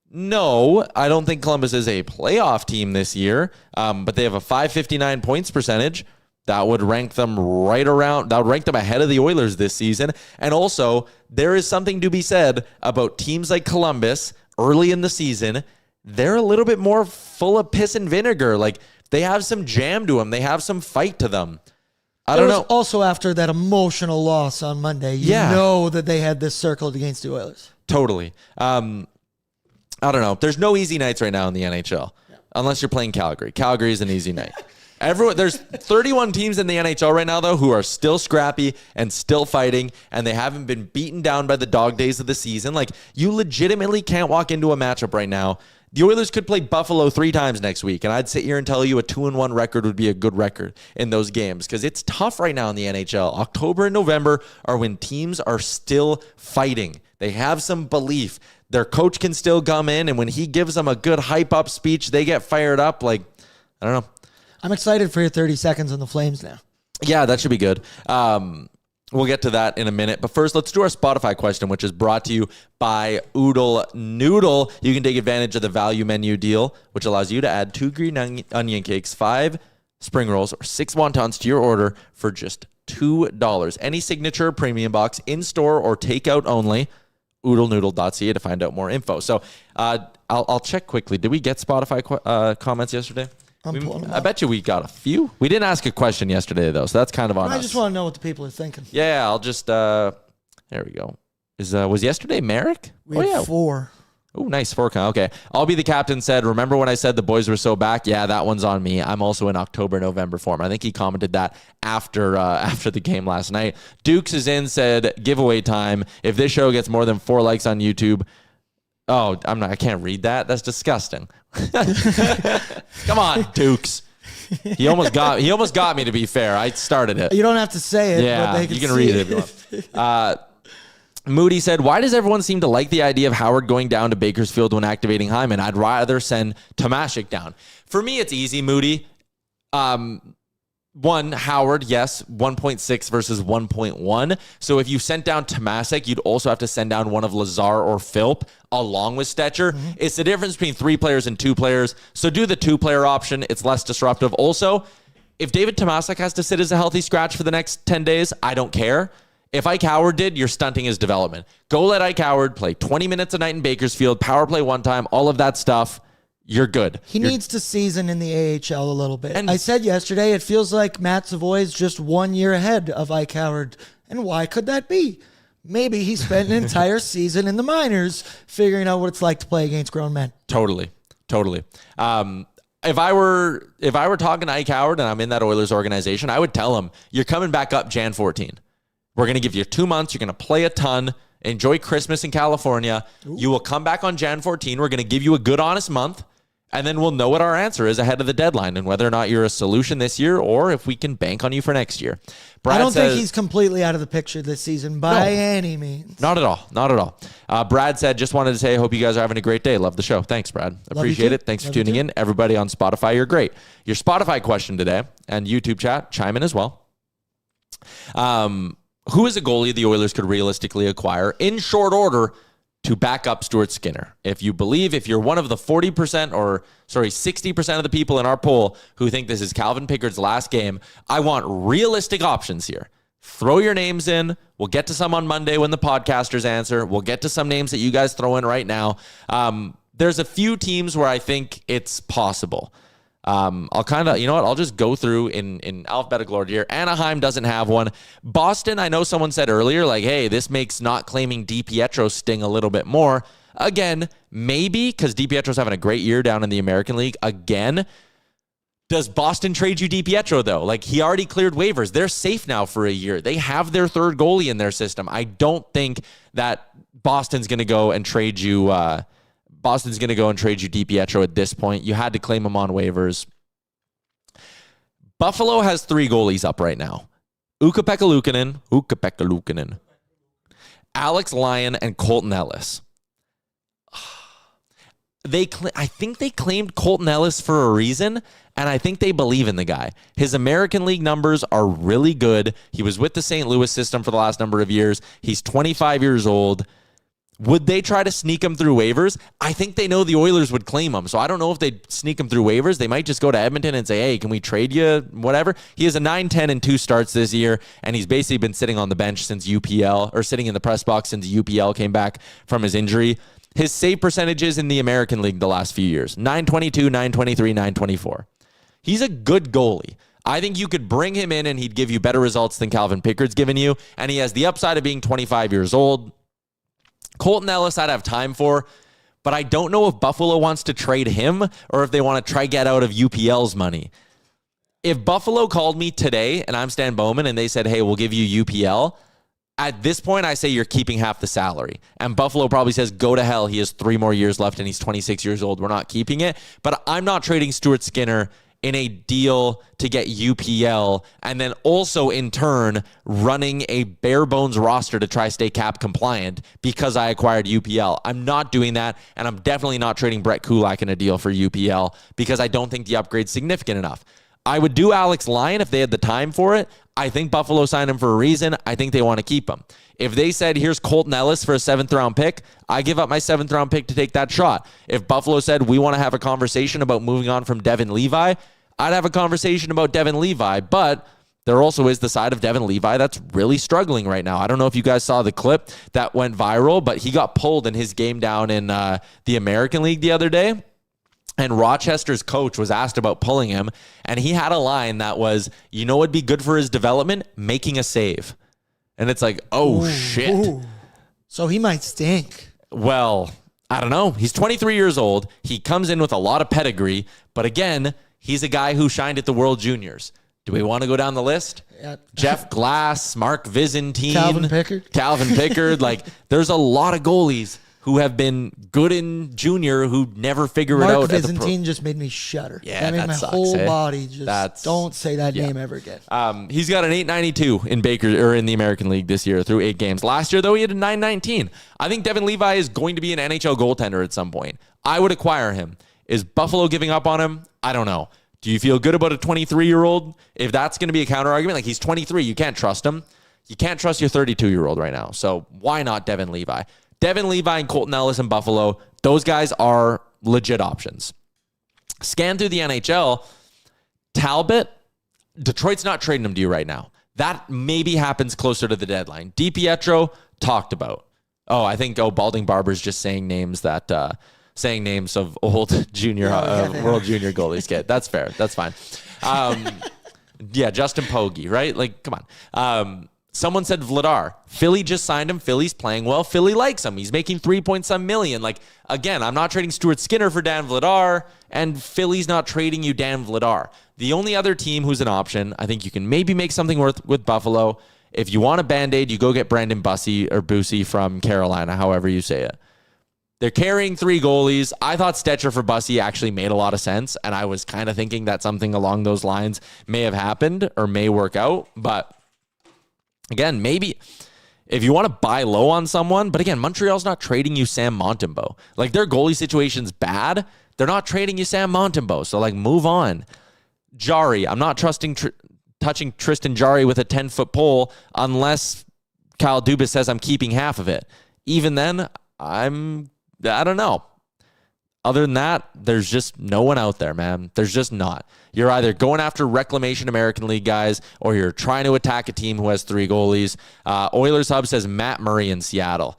No, I don't think Columbus is a playoff team this year, but they have a .559 points percentage. That would rank them that would rank them ahead of the Oilers this season. And also, there is something to be said about teams like Columbus early in the season. They're a little bit more full of piss and vinegar. Like, they have some jam to them. They have some fight to them. I don't know. Also, after that emotional loss on Monday, you know that they had this circled against the Oilers. Totally. I don't know. There's no easy nights right now in the NHL, unless you're playing Calgary. Calgary is an easy night. There's 31 teams in the NHL right now, though, who are still scrappy and still fighting, and they haven't been beaten down by the dog days of the season. Like, you legitimately can't walk into a matchup right now. The Oilers could play Buffalo 3 times next week, and I'd sit here and tell you a 2-1 record would be a good record in those games because it's tough right now in the NHL. October and November are when teams are still fighting. They have some belief. Their coach can still come in, and when he gives them a good hype-up speech, they get fired up. Like, I don't know. I'm excited for your 30 seconds on the Flames now. Yeah, that should be good. We'll get to that in a minute. But first, let's do our Spotify question, which is brought to you by Oodle Noodle. You can take advantage of the value menu deal, which allows you to add 2 green onion cakes, 5 spring rolls, or 6 wontons to your order for just $2. Any signature premium box, in-store or takeout only. oodlenoodle.ca to find out more info. So I'll check quickly. Did we get Spotify comments yesterday? I bet you we got a few. We didn't ask a question yesterday, though, so that's kind of on us. I just want to know what the people are thinking. Yeah, I'll just... there we go. Was yesterday Merrick? We had 4. Oh, nice. 4. Okay. I'll be the captain said, remember when I said the boys were so back? Yeah, that one's on me. I'm also in October, November form. I think he commented that after the game last night. Dukes is in, said, giveaway time. If this show gets more than 4 likes on YouTube... Oh, I can't read that. That's disgusting. Come on, Dukes. He almost got me, to be fair. I started it. You don't have to say it. Yeah, but they you can read it if you want. Moody said, why does everyone seem to like the idea of Howard going down to Bakersfield when activating Hyman? I'd rather send Tomashik down. For me, it's easy, Moody. One, Howard, yes, 1.6 versus 1.1. So if you sent down Tomashik, you'd also have to send down one of Lazar or Philp along with Stetcher. Mm-hmm. It's the difference between 3 players and 2 players. So do the 2-player option. It's less disruptive. Also, if David Tomashik has to sit as a healthy scratch for the next 10 days, I don't care. If Ike Howard did, you're stunting his development. Go let Ike Howard play 20 minutes a night in Bakersfield, power play 1 time, all of that stuff. You're good. He needs to season in the AHL a little bit. And I said yesterday, it feels like Matt Savoie is just 1 year ahead of Ike Howard. And why could that be? maybe he spent an entire season in the minors figuring out what it's like to play against grown men. Totally. If I were talking to Ike Howard and I'm in that Oilers organization, I would tell him, you're coming back up Jan 14. We're going to give you 2 months. You're going to play a ton. Enjoy Christmas in California. Ooh. You will come back on Jan 14. We're going to give you a good, honest month. And then we'll know what our answer is ahead of the deadline and whether or not you're a solution this year or if we can bank on you for next year. Brad I don't think he's completely out of the picture this season by any means. Not at all. Brad said, just wanted to say, I hope you guys are having a great day. Love the show. Thanks, Brad. Appreciate it. Thanks for tuning in. Everybody on Spotify, you're great. Your Spotify question today and YouTube chat, chime in as well. Who is a goalie the Oilers could realistically acquire in short order to back up Stuart Skinner? If you're one of the 60% of the people in our poll who think this is Calvin Pickard's last game, I want realistic options here. Throw your names in. We'll get to some on Monday when the podcasters answer. We'll get to some names that you guys throw in right now. There's a few teams where I think it's possible. I'll just go through in alphabetical order here. Anaheim doesn't have one. Boston, I know someone said earlier, like, hey, this makes not claiming DiPietro sting a little bit more. Again, maybe, because DiPietro's having a great year down in the American League. Again, does Boston trade you DiPietro, though? Like, he already cleared waivers. They're safe now for a year. They have their third goalie in their system. I don't think that Boston's going to go and trade you DiPietro at this point. You had to claim him on waivers. Buffalo has 3 goalies up right now. Ukko-Pekka Luukkonen, Alex Lyon, and Colton Ellis. I think they claimed Colton Ellis for a reason, and I think they believe in the guy. His American League numbers are really good. He was with the St. Louis system for the last number of years. He's 25 years old. Would they try to sneak him through waivers? I think they know the Oilers would claim him, so I don't know if they'd sneak him through waivers. They might just go to Edmonton and say, hey, can we trade you, whatever. He has a 9-10 and 2 starts this year, and he's basically been sitting on the bench since UPL, or sitting in the press box since UPL came back from his injury. His save percentages in the American League the last few years, 922, 923, 924. He's a good goalie. I think you could bring him in and he'd give you better results than Calvin Pickard's given you, and he has the upside of being 25 years old. Colton Ellis I'd have time for, but I don't know if Buffalo wants to trade him or if they want to try get out of UPL's money. If Buffalo called me today and I'm Stan Bowman and they said, hey, we'll give you UPL, at this point I say you're keeping half the salary. And Buffalo probably says, go to hell. He has 3 more years left and he's 26 years old. We're not keeping it. But I'm not trading Stuart Skinner in a deal to get UPL and then also in turn running a bare bones roster to try stay cap compliant because I acquired UPL. I'm not doing that, and I'm definitely not trading Brett Kulak in a deal for UPL because I don't think the upgrade's significant enough. I would do Alex Lyon if they had the time for it. I think Buffalo signed him for a reason. I think they want to keep him. If they said, here's Colton Ellis for a 7th-round pick, I give up my 7th-round pick to take that shot. If Buffalo said, we want to have a conversation about moving on from Devin Levi, I'd have a conversation about Devin Levi, but there also is the side of Devin Levi that's really struggling right now. I don't know if you guys saw the clip that went viral, but he got pulled in his game down in the American League the other day. And Rochester's coach was asked about pulling him, and he had a line that was, you know what'd be good for his development? Making a save. And it's like, shit. So he might stink. Well, I don't know. He's 23 years old. He comes in with a lot of pedigree, but again, he's a guy who shined at the World Juniors. Do we want to go down the list? Yeah. Jeff Glass, Mark Vizentine. Calvin Pickard. Like, there's a lot of goalies who have been good in junior who never figure it out. Mark Vizentine just made me shudder. Yeah, that made my sucks, whole body just don't say that name ever again. He's got an 892 in the American League this year through 8 games. Last year, though, he had a 919. I think Devin Levi is going to be an NHL goaltender at some point. I would acquire him. Is Buffalo giving up on him? I don't know. Do you feel good about a 23-year-old? If that's going to be a counter argument, like he's 23, you can't trust him. You can't trust your 32-year-old right now. So why not Devin Levi? Devin Levi and Colton Ellis in Buffalo, those guys are legit options. Scan through the NHL, Talbot, Detroit's not trading him to you right now. That maybe happens closer to the deadline. DiPietro, talked about. I think Balding Barber's just saying names that saying names of old junior World Junior goalies. Get that's fair. That's fine. Justin Pogge, right? Like, come on. Someone said Vladar. Philly just signed him. Philly's playing well. Philly likes him. He's making 3-point-some million. Like, again, I'm not trading Stuart Skinner for Dan Vladar, and Philly's not trading you Dan Vladar. The only other team who's an option, I think you can maybe make something worth with Buffalo. If you want a Band-Aid, you go get Brandon Busey from Carolina, however you say it. They're carrying 3 goalies. I thought Stetcher for Busey actually made a lot of sense, and I was kind of thinking that something along those lines may have happened or may work out. But again, maybe if you want to buy low on someone, but again, Montreal's not trading you Sam Montembeault. Like, their goalie situation's bad. They're not trading you Sam Montembeault, so like, move on. Jarry, I'm not touching Tristan Jarry with a 10-foot pole unless Kyle Dubas says I'm keeping half of it. Even then, I don't know. Other than that, there's just no one out there, man. There's just not. You're either going after Reclamation American League guys or you're trying to attack a team who has 3 goalies. Oilers Hub says Matt Murray in Seattle.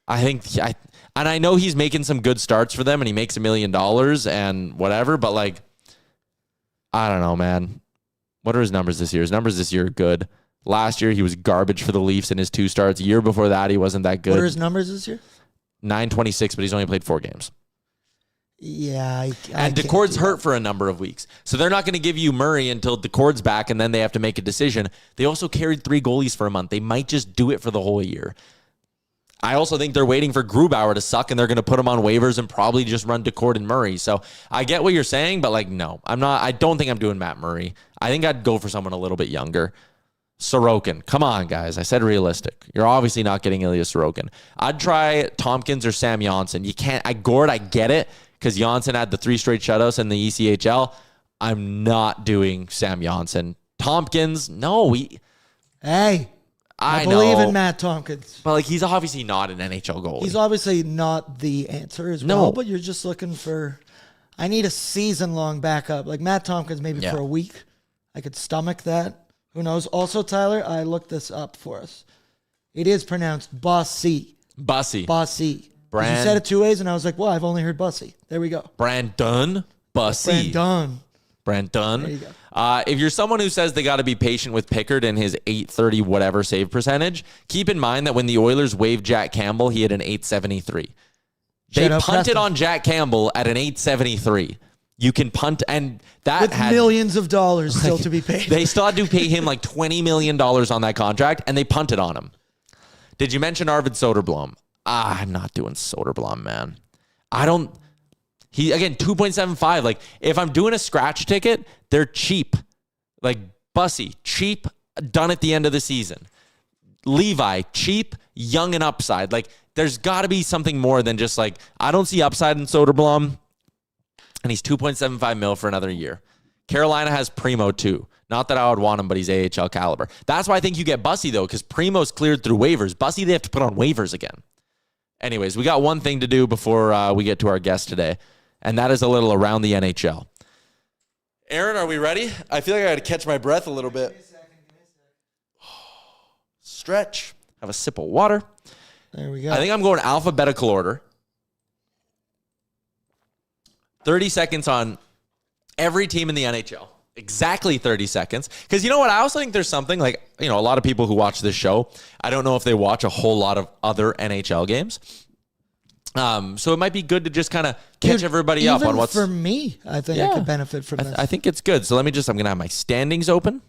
I know he's making some good starts for them and he makes $1 million and whatever, but like, I don't know, man. What are his numbers this year? His numbers this year are good. Last year, he was garbage for the Leafs in his 2 starts. A year before that, he wasn't that good. What are his numbers this year? 926, but he's only played 4 games. Yeah. And Decord's hurt for a number of weeks. So they're not going to give you Murray until Decord's back, and then they have to make a decision. They also carried 3 goalies for a month. They might just do it for the whole year. I also think they're waiting for Grubauer to suck, and they're going to put him on waivers and probably just run Decord and Murray. So I get what you're saying, but like, no. I don't think I'm doing Matt Murray. I think I'd go for someone a little bit younger. Sorokin. Come on, guys. I said realistic. You're obviously not getting Ilya Sorokin. I'd try Tompkins or Sam Janssen. You can't. I get it, because Janssen had the 3 straight shutouts in the ECHL. I'm not doing Sam Janssen. Tompkins, no. I believe in Matt Tompkins. But like, he's obviously not an NHL goalie. He's obviously not the answer as well, but you're just looking for, I need a season-long backup. Like Matt Tompkins, maybe for a week. I could stomach that. Who knows? Also, Tyler, I looked this up for us. It is pronounced Bossy. Bussy. You said it 2 ways, and I was like, well, I've only heard Bussy. There we go. Brandon Bussy. Brandon. There you go. If you're someone who says they got to be patient with Pickard and his 830 whatever save percentage, keep in mind that when the Oilers waived Jack Campbell, he had an 873. They punted on Jack Campbell at an 873. You can punt, and that with millions of dollars still to be paid. They still had to pay him like $20 million on that contract, and they punted on him. Did you mention Arvid Soderblom? I'm not doing Soderblom, man. Again, 2.75. Like, if I'm doing a scratch ticket, they're cheap. Like, Bussy, cheap, done at the end of the season. Levi, cheap, young and upside. Like, there's got to be something more than just like, I don't see upside in Soderblom. And he's $2.75 million for another year. Carolina has Primo too. Not that I would want him, but he's AHL caliber. That's why I think you get Bussy though, because Primo's cleared through waivers. Bussy, they have to put on waivers again. Anyways, we got one thing to do before we get to our guest today, and that is a little around the NHL. Aaron, are we ready? I feel like I got to catch my breath a little bit. Stretch. Have a sip of water. There we go. I think I'm going alphabetical order. 30 seconds on every team in the NHL. Exactly 30 seconds. Because you know what? I also think there's something like, a lot of people who watch this show, I don't know if they watch a whole lot of other NHL games. So it might be good to just kind of catch everybody up on what's... for me, I think I could benefit from this. I think it's good. So I'm going to have my standings open.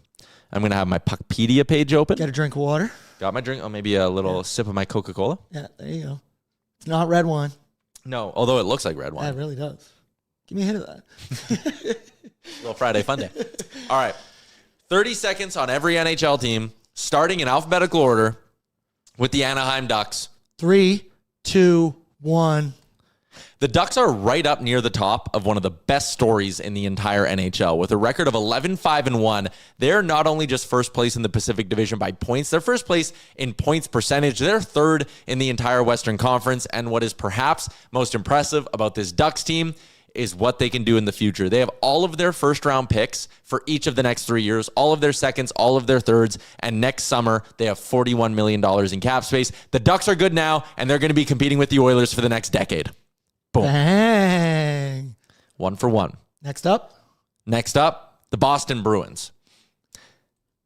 I'm going to have my Puckpedia page open. Got a drink of water. Got my drink. Oh, maybe a little sip of my Coca-Cola. Yeah, there you go. It's not red wine. No, although it looks like red wine. Yeah, it really does. Give me a hint of that. Little Friday fun day. All right. 30 seconds on every NHL team, starting in alphabetical order with the Anaheim Ducks. 3, 2, 1. The Ducks are right up near the top of one of the best stories in the entire NHL. With a record of 11-5-1, they're not only just first place in the Pacific Division by points, they're first place in points percentage. They're third in the entire Western Conference. And what is perhaps most impressive about this Ducks team is what they can do in the future. They have all of their first-round picks for each of the next 3 years, all of their seconds, all of their thirds, and next summer, they have $41 million in cap space. The Ducks are good now, and they're going to be competing with the Oilers for the next decade. Boom. Bang. 1 for 1. Next up, the Boston Bruins.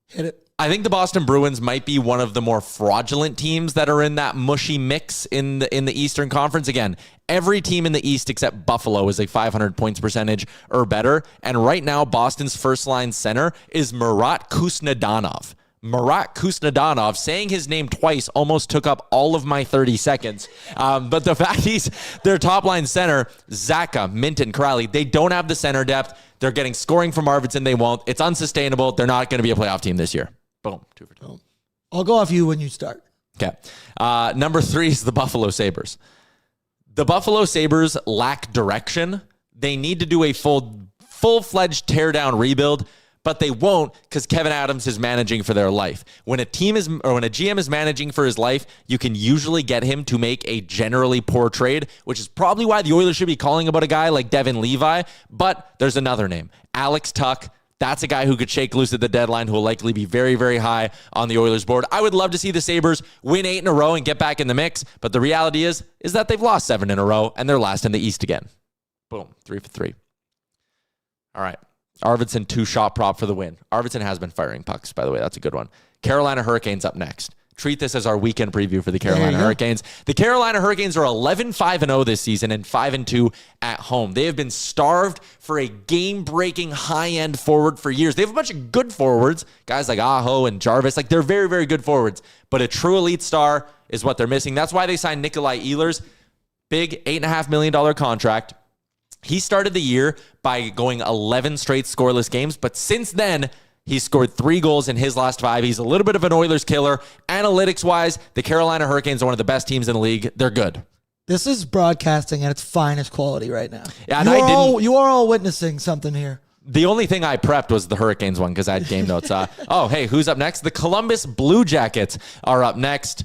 hit it. I think the Boston Bruins might be one of the more fraudulent teams that are in that mushy mix in the Eastern Conference. Again, every team in the East except Buffalo is a 500 points percentage or better. And right now, Boston's first line center is Marat Kuznetsov. Marat Kuznetsov, saying his name twice almost took up all of my 30 seconds. But the fact he's their top line center, Zaka, Minton, Crowley, they don't have the center depth. They're getting scoring from Arvidsson. They won't. It's unsustainable. They're not going to be a playoff team this year. Boom. 2 for 2. I'll go off you when you start. Okay. Number 3 is the Buffalo Sabres. The Buffalo Sabres lack direction. They need to do a full-fledged tear-down rebuild, but they won't because Kevin Adams is managing for their life. When a GM is managing for his life, you can usually get him to make a generally poor trade, which is probably why the Oilers should be calling about a guy like Devin Levi. But there's another name, Alex Tuch. That's a guy who could shake loose at the deadline, who will likely be very, very high on the Oilers board. I would love to see the Sabres win 8 in a row and get back in the mix, but the reality is that they've lost 7 in a row, and they're last in the East again. Boom, 3 for 3. All right, Arvidsson 2-shot prop for the win. Arvidsson has been firing pucks, by the way. That's a good one. Carolina Hurricanes up next. Treat this as our weekend preview for the Carolina Hurricanes. The Carolina Hurricanes are 11-5-0 this season and 5-2 at home. They have been starved for a game-breaking high-end forward for years. They have a bunch of good forwards, guys like Aho and Jarvis. Like, they're very, very good forwards. But a true elite star is what they're missing. That's why they signed Nikolai Ehlers. Big $8.5 million contract. He started the year by going 11 straight scoreless games, but since then, he's scored 3 goals in his last 5. He's a little bit of an Oilers killer. Analytics-wise, the Carolina Hurricanes are one of the best teams in the league. They're good. This is broadcasting at its finest quality right now. Yeah, and you are all witnessing something here. The only thing I prepped was the Hurricanes one because I had game notes. Hey, who's up next? The Columbus Blue Jackets are up next.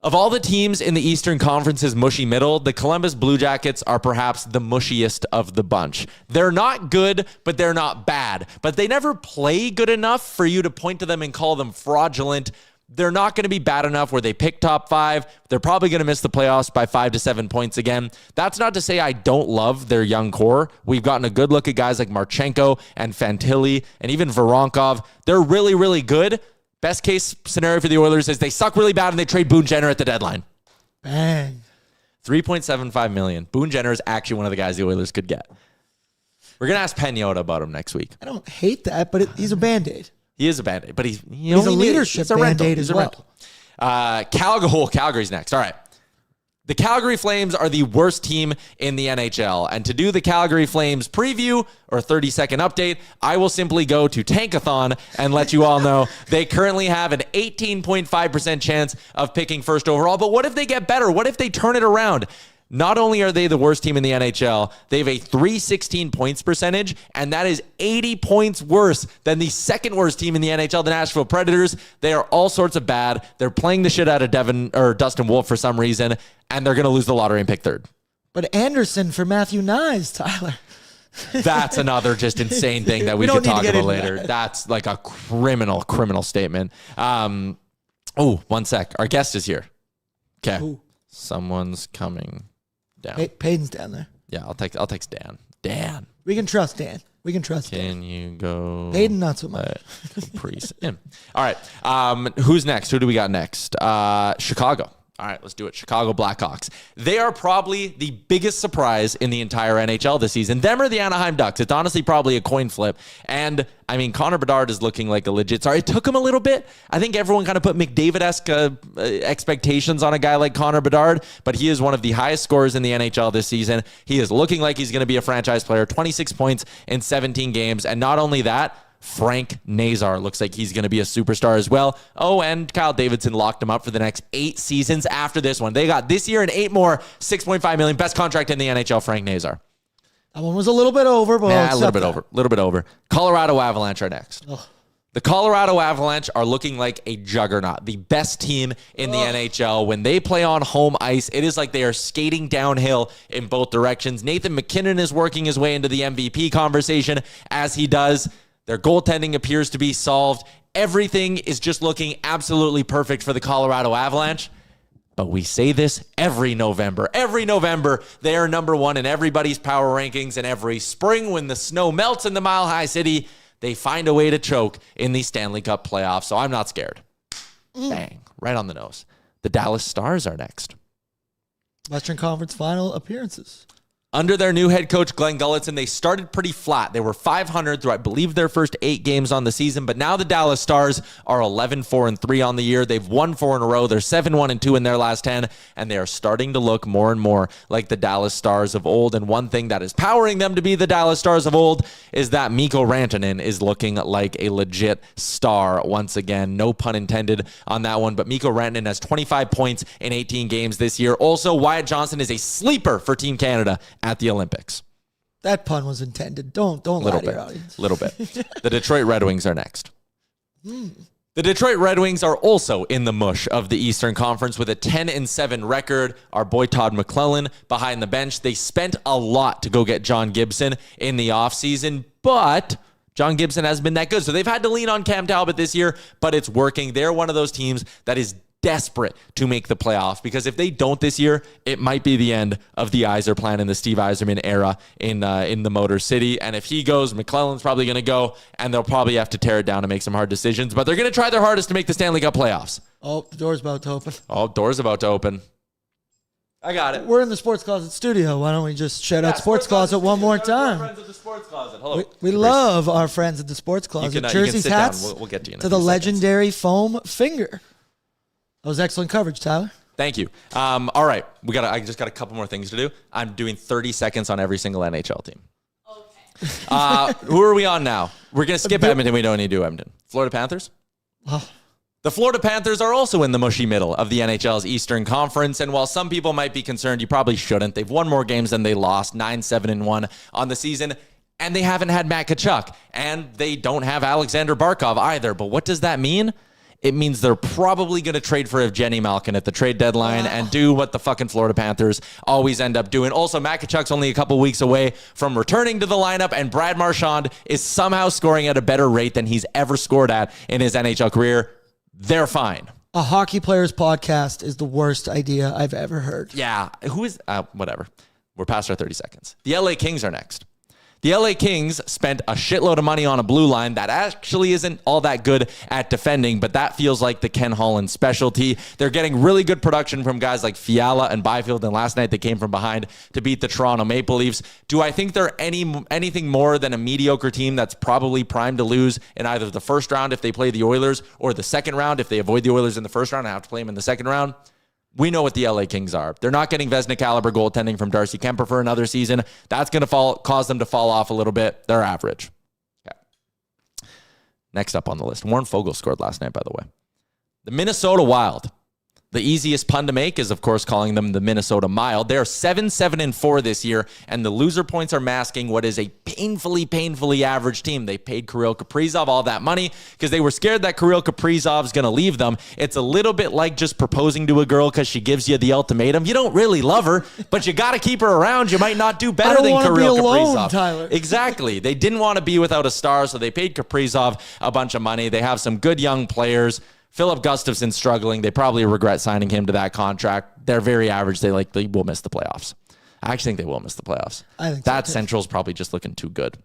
Of all the teams in the Eastern Conference's mushy middle, the Columbus Blue Jackets are perhaps the mushiest of the bunch. They're not good, but they're not bad. But they never play good enough for you to point to them and call them fraudulent. They're not going to be bad enough where they pick top 5. They're probably going to miss the playoffs by 5 to 7 points again. That's not to say I don't love their young core. We've gotten a good look at guys like Marchenko and Fantilli and even Voronkov. They're really, really good. Best case scenario for the Oilers is they suck really bad and they trade Boone Jenner at the deadline. Bang. $3.75 million. Boone Jenner is actually one of the guys the Oilers could get. We're going to ask Pagnotta about him next week. I don't hate that, but he's a Band-Aid. He is a Band-Aid, but he's a leadership Band-Aid as well. Calgary's next. All right. The Calgary Flames are the worst team in the NHL. And to do the Calgary Flames preview or 30-second update, I will simply go to Tankathon and let you all know they currently have an 18.5% chance of picking first overall. But what if they get better? What if they turn it around? Not only are they the worst team in the NHL, they have a .316 points percentage, and that is 80 points worse than the second worst team in the NHL, the Nashville Predators. They are all sorts of bad. They're playing the shit out of Dustin Wolf for some reason, and they're going to lose the lottery and pick third. But Anderson for Matthew Nyes, Tyler. That's another just insane thing that we could talk about later. That's like a criminal statement. One sec. Our guest is here. Okay. Someone's coming down. Payton's down there. Yeah, I'll text Dan. Dan. We can trust Dan. Can you go? Payton, not so much. Caprice in. All right. Who's next? Who do we got next? Chicago. All right, let's do it. Chicago Blackhawks. They are probably the biggest surprise in the entire NHL this season. Them or the Anaheim Ducks. It's honestly probably a coin flip. And, I mean, Connor Bedard is looking like a legit star. It took him a little bit. I think everyone kind of put McDavid-esque expectations on a guy like Connor Bedard, but he is one of the highest scorers in the NHL this season. He is looking like he's going to be a franchise player. 26 points in 17 games. And not only that, Frank Nazar looks like he's going to be a superstar as well. Oh, and Kyle Davidson locked him up for the next 8 seasons after this one. They got this year and 8 more, $6.5 million. Best contract in the NHL, Frank Nazar. That one was a little bit over, but a little bit over. Colorado Avalanche are next. Ugh. The Colorado Avalanche are looking like a juggernaut, the best team in the NHL. When they play on home ice, it is like they are skating downhill in both directions. Nathan MacKinnon is working his way into the MVP conversation as he does. Their goaltending appears to be solved. Everything is just looking absolutely perfect for the Colorado Avalanche. But we say this every November. Every November, they are number 1 in everybody's power rankings. And every spring, when the snow melts in the Mile High City, they find a way to choke in the Stanley Cup playoffs. So I'm not scared. Bang, right on the nose. The Dallas Stars are next. Western Conference final appearances. Under their new head coach, Glenn Gulletson, they started pretty flat. They were 500 through, I believe, their first 8 games on the season. But now the Dallas Stars are 11-4-3 on the year. They've won 4 in a row. They're 7-1-2 in their last 10. And they are starting to look more and more like the Dallas Stars of old. And one thing that is powering them to be the Dallas Stars of old is that Mikko Rantanen is looking like a legit star once again. No pun intended on that one. But Mikko Rantanen has 25 points in 18 games this year. Also, Wyatt Johnston is a sleeper for Team Canada at the Olympics. That pun was intended. Don't lie to your audience. Little bit. The Detroit Red Wings are next. The Detroit Red Wings are also in the mush of the Eastern Conference with a 10-7 record. Our boy Todd McClellan behind the bench. They spent a lot to go get John Gibson in the offseason, but John Gibson hasn't been that good. So they've had to lean on Cam Talbot this year, but it's working. They're one of those teams that is desperate to make the playoffs, because if they don't this year, it might be the end of the Yzer plan in the Steve Yzerman era in the Motor City. And if he goes, McClellan's probably going to go, and they'll probably have to tear it down and make some hard decisions. But they're going to try their hardest to make the Stanley Cup playoffs. Oh, the door's about to open. Oh, door's about to open. I got it. We're in the Sports Closet studio. Why don't we just shout out Sports Closet one more time? Friends of the Sports Closet. Hello. We love our friends at the Sports Closet. Jerseys, hats, we'll get to you in to the legendary foam finger. That was excellent coverage, Tyler. Thank you. All right, I just got a couple more things to do. I'm doing 30 seconds on every single NHL team. Okay. Who are we on now? We're gonna skip Edmonton. We don't need to do Edmonton. Florida Panthers. Oh. The Florida Panthers are also in the mushy middle of the NHL's Eastern Conference, and while some people might be concerned, you probably shouldn't. They've won more games than they lost, 9-7-1 on the season, and they haven't had Matt Tkachuk, and they don't have Alexander Barkov either. But what does that mean? It means they're probably going to trade for Evgeny Malkin at the trade deadline and do what the fucking Florida Panthers always end up doing. Also, Matt Tkachuk's only a couple weeks away from returning to the lineup, and Brad Marchand is somehow scoring at a better rate than he's ever scored at in his NHL career. They're fine. A hockey player's podcast is the worst idea I've ever heard. Yeah. Who is... whatever. We're past our 30 seconds. The LA Kings are next. The LA Kings spent a shitload of money on a blue line that actually isn't all that good at defending, but that feels like the Ken Holland specialty. They're getting really good production from guys like Fiala and Byfield, and last night they came from behind to beat the Toronto Maple Leafs. Do I think they're anything more than a mediocre team that's probably primed to lose in either the first round if they play the Oilers, or the second round if they avoid the Oilers in the first round and have to play them in the second round? We know what the LA Kings are. They're not getting Vezina caliber goaltending from Darcy Kemper for another season. That's going to cause them to fall off a little bit. They're average. Okay. Next up on the list, Warren Fogle scored last night, by the way. The Minnesota Wild. The easiest pun to make is, of course, calling them the Minnesota Mild. They're 7-7-4 this year, and the loser points are masking what is a painfully average team. They paid Kirill Kaprizov all that money because they were scared that Kirill Kaprizov's going to leave them. It's a little bit like just proposing to a girl because she gives you the ultimatum. You don't really love her, but you got to keep her around. You might not do better than Kirill Kaprizov. Tyler. Exactly. They didn't want to be without a star, so they paid Kaprizov a bunch of money. They have some good young players. Philip Gustafson's struggling. They probably regret signing him to that contract. They're very average. They will miss the playoffs. I actually think they will miss the playoffs. I think that so, Central's probably just looking too good.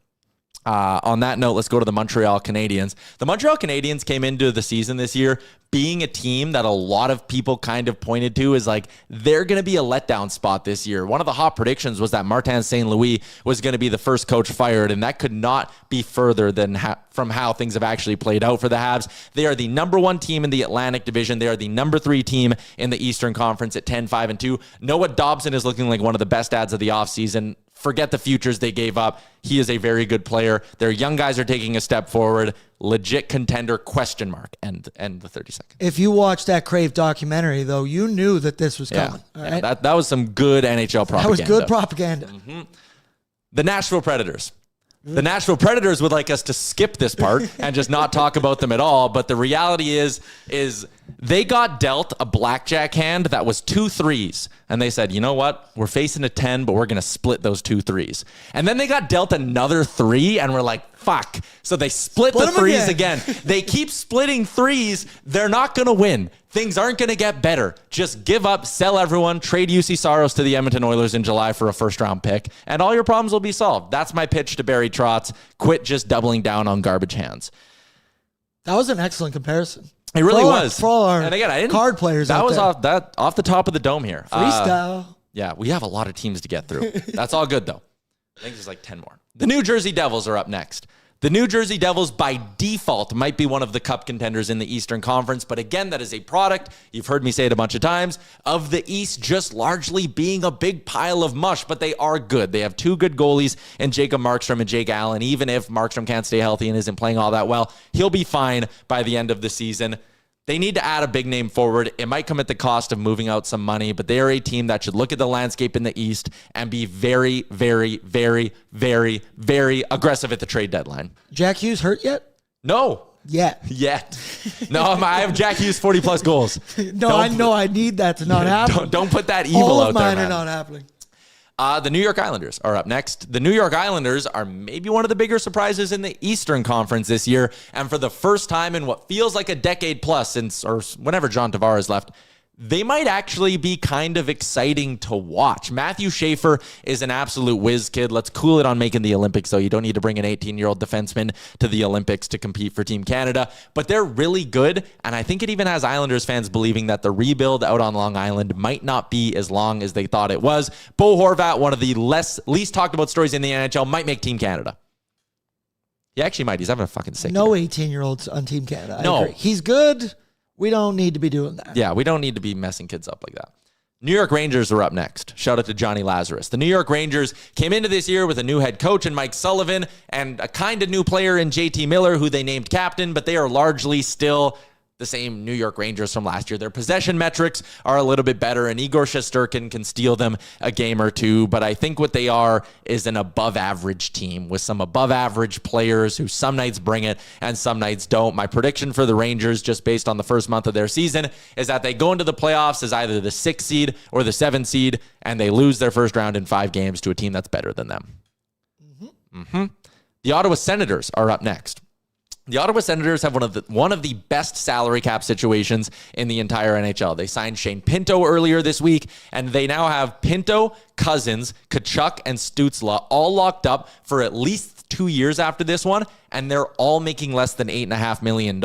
On that note, let's go to the Montreal Canadiens. The Montreal Canadiens came into the season this year being a team that a lot of people kind of pointed to as like, they're going to be a letdown spot this year. One of the hot predictions was that Martin St. Louis was going to be the first coach fired, and that could not be further than from how things have actually played out for the Habs. They are the number 1 team in the Atlantic Division. They are the number 3 team in the Eastern Conference at 10-5-2. Noah Dobson is looking like one of the best ads of the offseason. Forget the futures they gave up. He is a very good player. Their young guys are taking a step forward. Legit contender, question mark. End the 30 seconds. If you watched that Crave documentary, though, you knew that this was coming. All right? That was some good NHL propaganda. That was good propaganda. Mm-hmm. The Nashville Predators. The Nashville Predators would like us to skip this part and just not talk about them at all. But the reality is they got dealt a blackjack hand that was 2 threes. And they said, you know what? We're facing a 10, but we're going to split those 2 threes. And then they got dealt another 3, and we're like, fuck. So they split the threes again. They keep splitting threes. They're not going to win. Things aren't going to get better. Just give up, sell everyone, trade UC Saros to the Edmonton Oilers in July for a first-round pick, and all your problems will be solved. That's my pitch to Barry Trotz. Quit just doubling down on garbage hands. That was an excellent comparison. It really was. For all our and again, I didn't, card players that out was there. off the top of the dome here. Freestyle. Yeah, we have a lot of teams to get through. That's all good, though. I think there's like 10 more. The New Jersey Devils are up next. The New Jersey Devils, by default, might be one of the cup contenders in the Eastern Conference. But again, that is a product, you've heard me say it a bunch of times, of the East just largely being a big pile of mush. But they are good. They have two good goalies in Jacob Markstrom and Jake Allen. Even if Markstrom can't stay healthy and isn't playing all that well, he'll be fine by the end of the season. They need to add a big name forward. It might come at the cost of moving out some money, but they are a team that should look at the landscape in the East and be very, very, very, very, very aggressive at the trade deadline. Jack Hughes hurt yet? No. Yet. No, I have Jack Hughes 40-plus goals. I know I need that to not happen. Don't put that evil All out of there, mine man. are not happening. The New York Islanders are up next. The New York Islanders are maybe one of the bigger surprises in the Eastern Conference this year. And for the first time in what feels like a decade plus since, or whenever John Tavares left, they might actually be kind of exciting to watch. Matthew Schaefer is an absolute whiz kid. Let's cool it on making the Olympics, though. You don't need to bring an 18-year-old defenseman to the Olympics to compete for Team Canada. But they're really good, and I think it even has Islanders fans believing that the rebuild out on Long Island might not be as long as they thought it was. Bo Horvat, one of the least talked about stories in the NHL, might make Team Canada. He actually might. He's having a fucking sick No year. 18-year-olds on Team Canada. I No. agree. He's good. We don't need to be doing that. Yeah, we don't need to be messing kids up like that. New York Rangers are up next. Shout out to Johnny Lazarus. The New York Rangers came into this year with a new head coach in Mike Sullivan and a kind of new player in JT Miller, who they named captain, but they are largely still the same New York Rangers from last year. Their possession metrics are a little bit better, and Igor Shesterkin can steal them a game or two, but I think what they are is an above-average team with some above-average players who some nights bring it and some nights don't. My prediction for the Rangers, just based on the first month of their season, is that they go into the playoffs as either the 6th seed or the 7th seed, and they lose their first round in 5 games to a team that's better than them. The Ottawa Senators are up next. The Ottawa Senators have one of the best salary cap situations in the entire NHL. They signed Shane Pinto earlier this week, and they now have Pinto, Cousins, Tkachuk, and Stützle all locked up for at least 2 years after this one, and they're all making less than $8.5 million.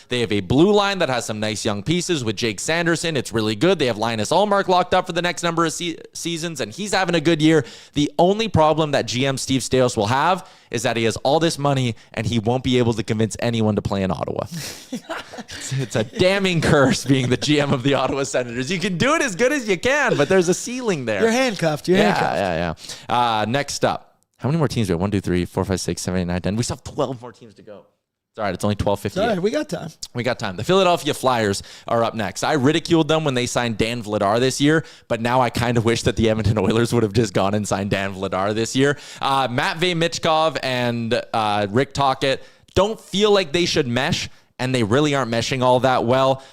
They have a blue line that has some nice young pieces with Jake Sanderson. It's really good. They have Linus Ullmark locked up for the next number of seasons, and he's having a good year. The only problem that GM Steve Staios will have is that he has all this money, and he won't be able to convince anyone to play in Ottawa. It's a damning curse being the GM of the Ottawa Senators. You can do it as good as you can, but there's a ceiling there. You're handcuffed. Yeah. Next up. How many more teams do we have? 1, 2, 3, 4, 5, 6, 7, 8, 9, 10. We still have 12 more teams to go. It's all right. It's only 12:58. All right, we got time. We got time. The Philadelphia Flyers are up next. I ridiculed them when they signed Dan Vladar this year, but now I kind of wish that the Edmonton Oilers would have just gone and signed Dan Vladar this year. Matvei Michkov and Rick Tocchet don't feel like they should mesh, and they really aren't meshing all that well.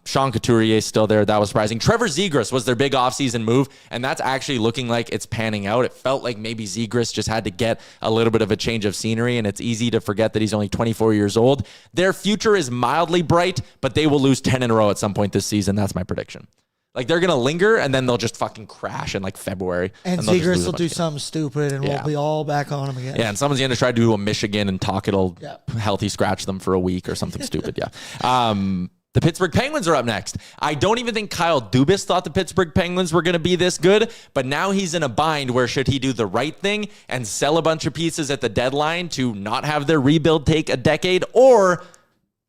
Sean Couturier is still there. That was surprising. Trevor Zegras was their big offseason move, and that's actually looking like it's panning out. It felt like maybe Zegras just had to get a little bit of a change of scenery, and it's easy to forget that he's only 24 years old. Their future is mildly bright, but they will lose 10 in a row at some point this season. That's my prediction. Like, they're going to linger, and then they'll just fucking crash in, like, February. And Zegras will do something stupid, and we'll be all back on him again. Yeah, and someone's going to try to do a Michigan, and Tocchet will healthy scratch them for a week or something stupid, The Pittsburgh Penguins are up next. I don't even think Kyle Dubas thought the Pittsburgh Penguins were going to be this good, but now he's in a bind where should he do the right thing and sell a bunch of pieces at the deadline to not have their rebuild take a decade, or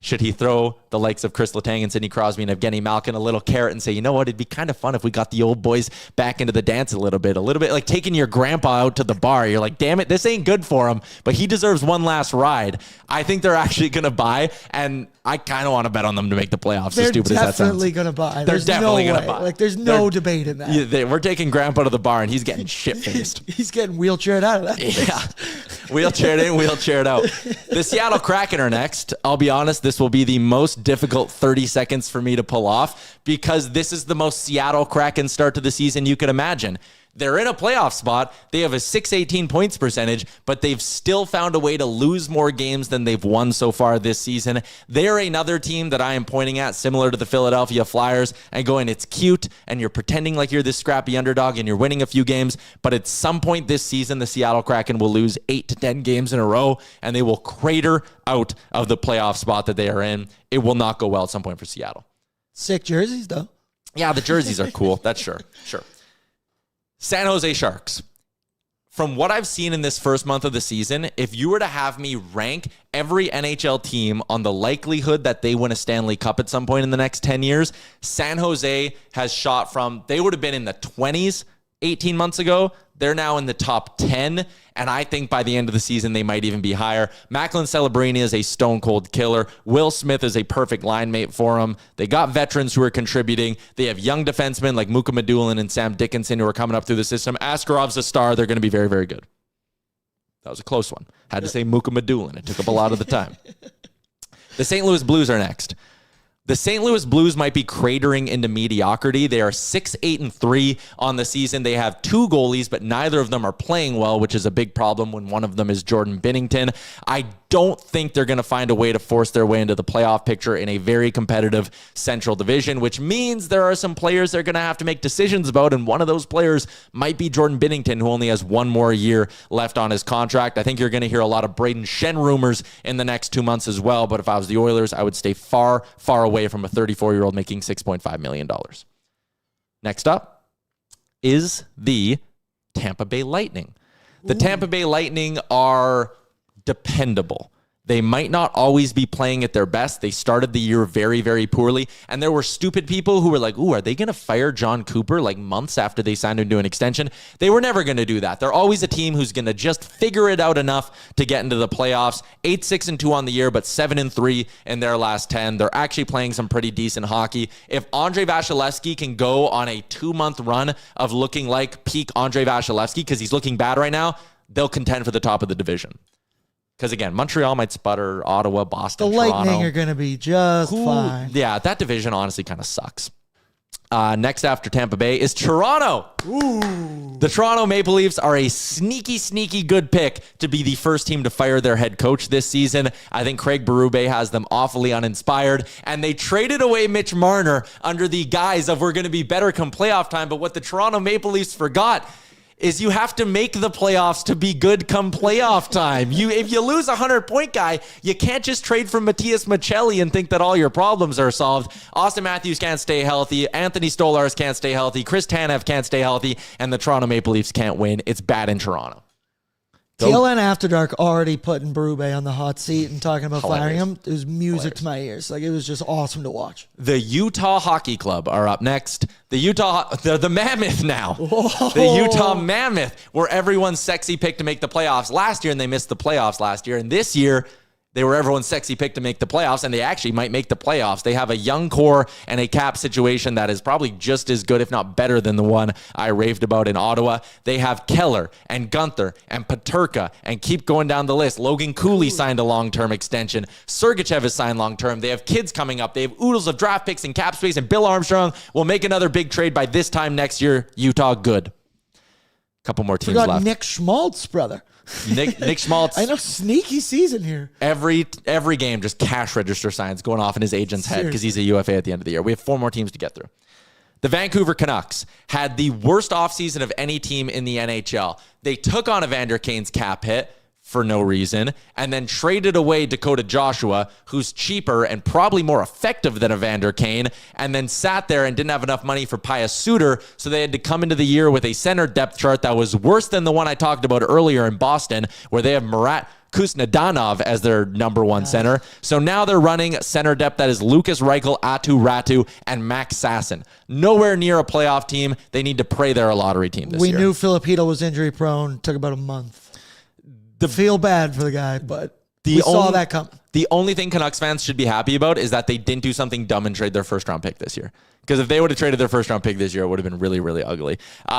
should he throw the likes of Chris Letang and Sidney Crosby and Evgeny Malkin a little carrot and say, you know what, it'd be kind of fun if we got the old boys back into the dance a little bit like taking your grandpa out to the bar. You're like, damn it, this ain't good for him, but he deserves one last ride. I think they're actually going to buy, and I kind of want to bet on them to make the playoffs, as stupid as that sounds. They're definitely going to buy. They're definitely going to buy. Like, there's no debate in that. Yeah, we're taking grandpa to the bar, and he's getting shit-faced. He's getting wheelchaired out of that. Yeah. Wheelchaired in, wheelchaired out. The Seattle Kraken are next. I'll be honest, this will be the most difficult 30 seconds for me to pull off because this is the most Seattle Kraken start to the season you could imagine. They're in a playoff spot. They have a 618 points percentage, but they've still found a way to lose more games than they've won so far this season. They're another team that I am pointing at, similar to the Philadelphia Flyers, and going, it's cute, and you're pretending like you're this scrappy underdog, and you're winning a few games, but at some point this season, the Seattle Kraken will lose 8 to 10 games in a row, and they will crater out of the playoff spot that they are in. It will not go well at some point for Seattle. Sick jerseys, though. Yeah, the jerseys are cool. That's sure. San Jose Sharks. From what I've seen in this first month of the season, if you were to have me rank every NHL team on the likelihood that they win a Stanley Cup at some point in the next 10 years, San Jose has shot from, they would have been in the 20s 18 months ago. They're now in the top 10, and I think by the end of the season, they might even be higher. Macklin Celebrini is a stone-cold killer. Will Smith is a perfect line mate for him. They got veterans who are contributing. They have young defensemen like Muka Medulin and Sam Dickinson who are coming up through the system. Askarov's a star. They're going to be very, very good. That was a close one. Had to say Muka Medulin. It took up a lot of the time. The St. Louis Blues are next. The St. Louis Blues might be cratering into mediocrity. They are 6-8-3 on the season. They have 2 goalies, but neither of them are playing well, which is a big problem when one of them is Jordan Binnington. I don't think they're going to find a way to force their way into the playoff picture in a very competitive Central Division, which means there are some players they're going to have to make decisions about, and one of those players might be Jordan Binnington, who only has 1 more year left on his contract. I think you're going to hear a lot of Braden Shen rumors in the next 2 months as well, but if I was the Oilers, I would stay far, far away from a 34-year-old making $6.5 million. Next up is the Tampa Bay Lightning. The Tampa Bay Lightning are dependable. They might not always be playing at their best. They started the year very, very poorly. And there were stupid people who were like, ooh, are they going to fire John Cooper like months after they signed him to an extension? They were never going to do that. They're always a team who's going to just figure it out enough to get into the playoffs. 8-6-2 on the year, but 7-3 in their last 10. They're actually playing some pretty decent hockey. If Andrei Vasilevsky can go on a 2-month run of looking like peak Andrei Vasilevsky, because he's looking bad right now, they'll contend for the top of the division. Because, again, Montreal might sputter, Ottawa, Boston, The Toronto. Lightning are going to be just fine. Yeah, that division honestly kind of sucks. Next after Tampa Bay is Toronto. Ooh. The Toronto Maple Leafs are a sneaky, sneaky good pick to be the first team to fire their head coach this season. I think Craig Berube has them awfully uninspired, and they traded away Mitch Marner under the guise of we're going to be better come playoff time, but what the Toronto Maple Leafs forgot is you have to make the playoffs to be good come playoff time. If you lose a 100-point guy, you can't just trade for Matias Maccelli and think that all your problems are solved. Austin Matthews can't stay healthy. Anthony Stolarz can't stay healthy. Chris Tanev can't stay healthy. And the Toronto Maple Leafs can't win. It's bad in Toronto. TLN After Dark already putting Berube on the hot seat and talking about firing Hilarious. him. It was music to my ears. Like, it was just awesome to watch. The Utah Hockey Club are up next. The Mammoth now. Whoa. The Utah Mammoth, where everyone's sexy pick to make the playoffs last year, and they missed the playoffs last year. And this year, they were everyone's sexy pick to make the playoffs, and they actually might make the playoffs. They have a young core and a cap situation that is probably just as good, if not better, than the one I raved about in Ottawa. They have Keller and Gunther and Peterka, and keep going down the list. Logan Cooley signed a long-term extension. Sergachev has signed long-term. They have kids coming up. They have oodles of draft picks and cap space, and Bill Armstrong will make another big trade by this time next year. Utah, good. Couple more teams left. Nick Schmaltz, brother. Nick Schmaltz. I know, sneaky season here. Every game, just cash register signs going off in his agent's head because he's a UFA at the end of the year. We have 4 more teams to get through. The Vancouver Canucks had the worst offseason of any team in the NHL. They took on Evander Kane's cap hit for no reason, and then traded away Dakota Joshua, who's cheaper and probably more effective than Evander Kane, and then sat there and didn't have enough money for Pius Suter, so they had to come into the year with a center depth chart that was worse than the one I talked about earlier in Boston, where they have Marat Kuznetsov as their number 1 center. So now they're running center depth that is Lucas Reichel, Atu Ratu, and Max Sasson. Nowhere near a playoff team. They need to pray they're a lottery team this year. We knew Filipino was injury prone. Took about a month. Feel bad for the guy, but we saw that come. The only thing Canucks fans should be happy about is that they didn't do something dumb and trade their first round pick this year. Because if they would have traded their first round pick this year, it would have been really, really ugly.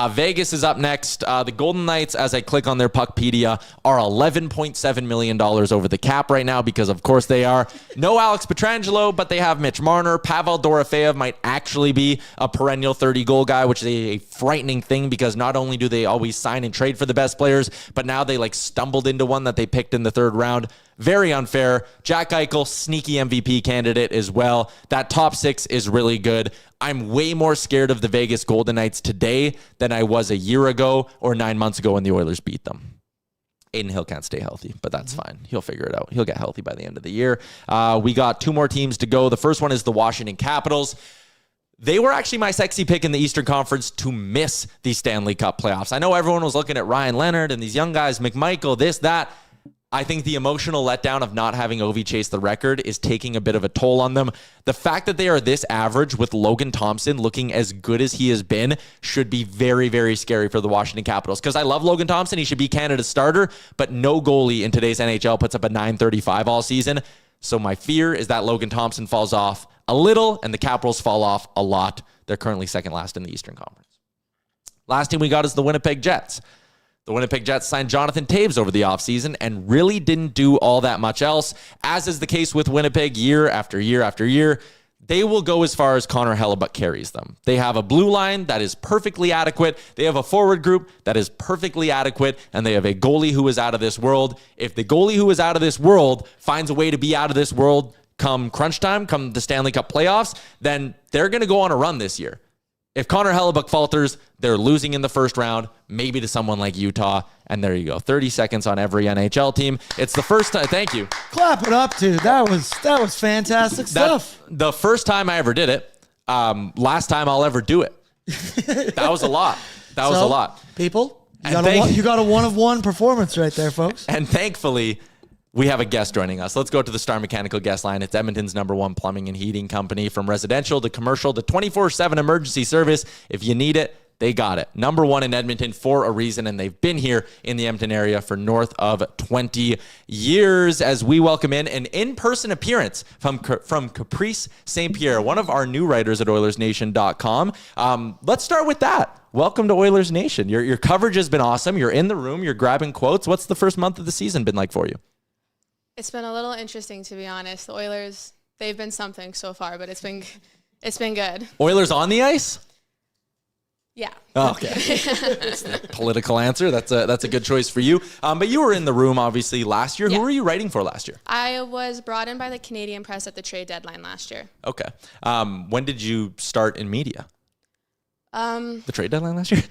Vegas is up next. The Golden Knights, as I click on their Puckpedia, are $11.7 million over the cap right now because, of course, they are. No Alex Pietrangelo, but they have Mitch Marner. Pavel Dorofeyev might actually be a perennial 30-goal guy, which is a frightening thing because not only do they always sign and trade for the best players, but now they stumbled into one that they picked in the third round. Very unfair. Jack Eichel, sneaky MVP candidate as well. That top six is really good. I'm way more scared of the Vegas Golden Knights today than I was a year ago or 9 months ago when the Oilers beat them. Aiden Hill can't stay healthy, but that's fine. He'll figure it out. He'll get healthy by the end of the year. We got 2 more teams to go. The first one is the Washington Capitals. They were actually my sexy pick in the Eastern Conference to miss the Stanley Cup playoffs. I know everyone was looking at Ryan Leonard and these young guys, McMichael, this, that. I think the emotional letdown of not having Ovi chase the record is taking a bit of a toll on them. The fact that they are this average with Logan Thompson looking as good as he has been should be very, very scary for the Washington Capitals. Because I love Logan Thompson. He should be Canada's starter, but no goalie in today's NHL puts up a .935 all season. So my fear is that Logan Thompson falls off a little and the Capitals fall off a lot. They're currently second last in the Eastern Conference. Last team we got is the Winnipeg Jets. The Winnipeg Jets signed Jonathan Toews over the offseason and really didn't do all that much else. As is the case with Winnipeg year after year after year, they will go as far as Connor Hellebuck carries them. They have a blue line that is perfectly adequate. They have a forward group that is perfectly adequate, and they have a goalie who is out of this world. If the goalie who is out of this world finds a way to be out of this world come crunch time, come the Stanley Cup playoffs, then they're going to go on a run this year. If Connor Hellebuck falters, they're losing in the first round, maybe to someone like Utah. And there you go. 30 seconds on every NHL team. It's the first time. Thank you. Clap it up, dude. That was fantastic stuff. The first time I ever did it. Last time I'll ever do it. That was a lot. That was a lot. People, you got a one-of-one performance right there, folks. And thankfully, we have a guest joining us. Let's go to the Star Mechanical guest line. It's Edmonton's #1 plumbing and heating company. From residential to commercial to 24/7 emergency service. If you need it, they got it. #1 in Edmonton for a reason, and they've been here in the Edmonton area for north of 20 years. As we welcome in an in-person appearance from Caprice St. Pierre, one of our new writers at Oilersnation.com. Let's start with that. Welcome to Oilers Nation. Your coverage has been awesome. You're in the room. You're grabbing quotes. What's the first month of the season been like for you? It's been a little interesting, to be honest. The Oilers, they've been something so far, but it's been good. Oilers on the ice? Yeah. Oh, okay. That's the political answer. That's a good choice for you. But you were in the room, obviously, last year. Yeah. Who were you writing for last year? I was brought in by the Canadian press at the trade deadline last year. Okay. When did you start in media? The trade deadline last year?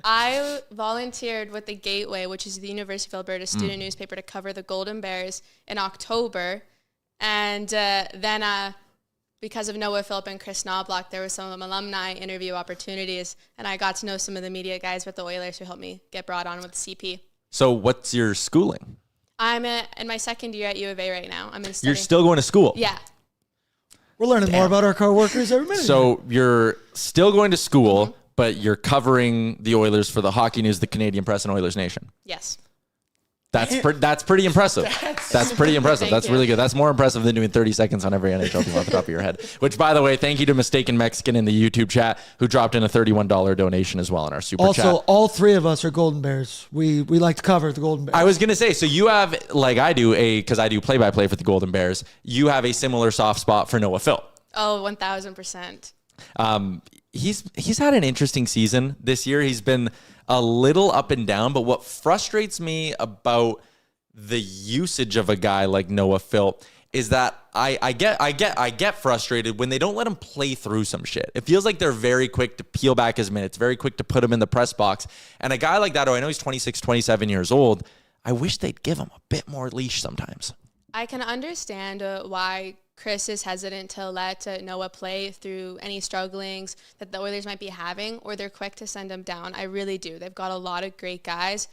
I volunteered with the Gateway, which is the University of Alberta student newspaper, to cover the Golden Bears in October. And then because of Noah Phillip and Chris Knobloch, there was some alumni interview opportunities, and I got to know some of the media guys with the Oilers who helped me get brought on with the CP. So what's your schooling? I'm in my second year at U of A right now. I'm in study. You're still going to school? Yeah. We're learning more about our coworkers every minute. So you're still going to school, but you're covering the Oilers for the Hockey News, the Canadian Press, and Oilers Nation. Yes. That's pretty impressive. That's pretty impressive. That's really good. That's more impressive than doing 30 seconds on every NHL team off the top of your head. Which, by the way, thank you to Mistaken Mexican in the YouTube chat who dropped in a $31 donation as well in our super chat. Also, all three of us are Golden Bears. We like to cover the Golden Bears. I was going to say, so you have, like I do, because I do play-by-play for the Golden Bears, you have a similar soft spot for Noah Phil. Oh, 1,000%. He's had an interesting season this year. He's been a little up and down, but what frustrates me about the usage of a guy like Noah Phil is that I get frustrated when they don't let him play through some shit. It feels like they're very quick to peel back his minutes, very quick to put him in the press box. And a guy like that, I know he's 26, 27 years old, I wish they'd give him a bit more leash sometimes. I can understand why Chris is hesitant to let Noah play through any strugglings that the Oilers might be having, or they're quick to send him down. I really do. They've got a lot of great guys,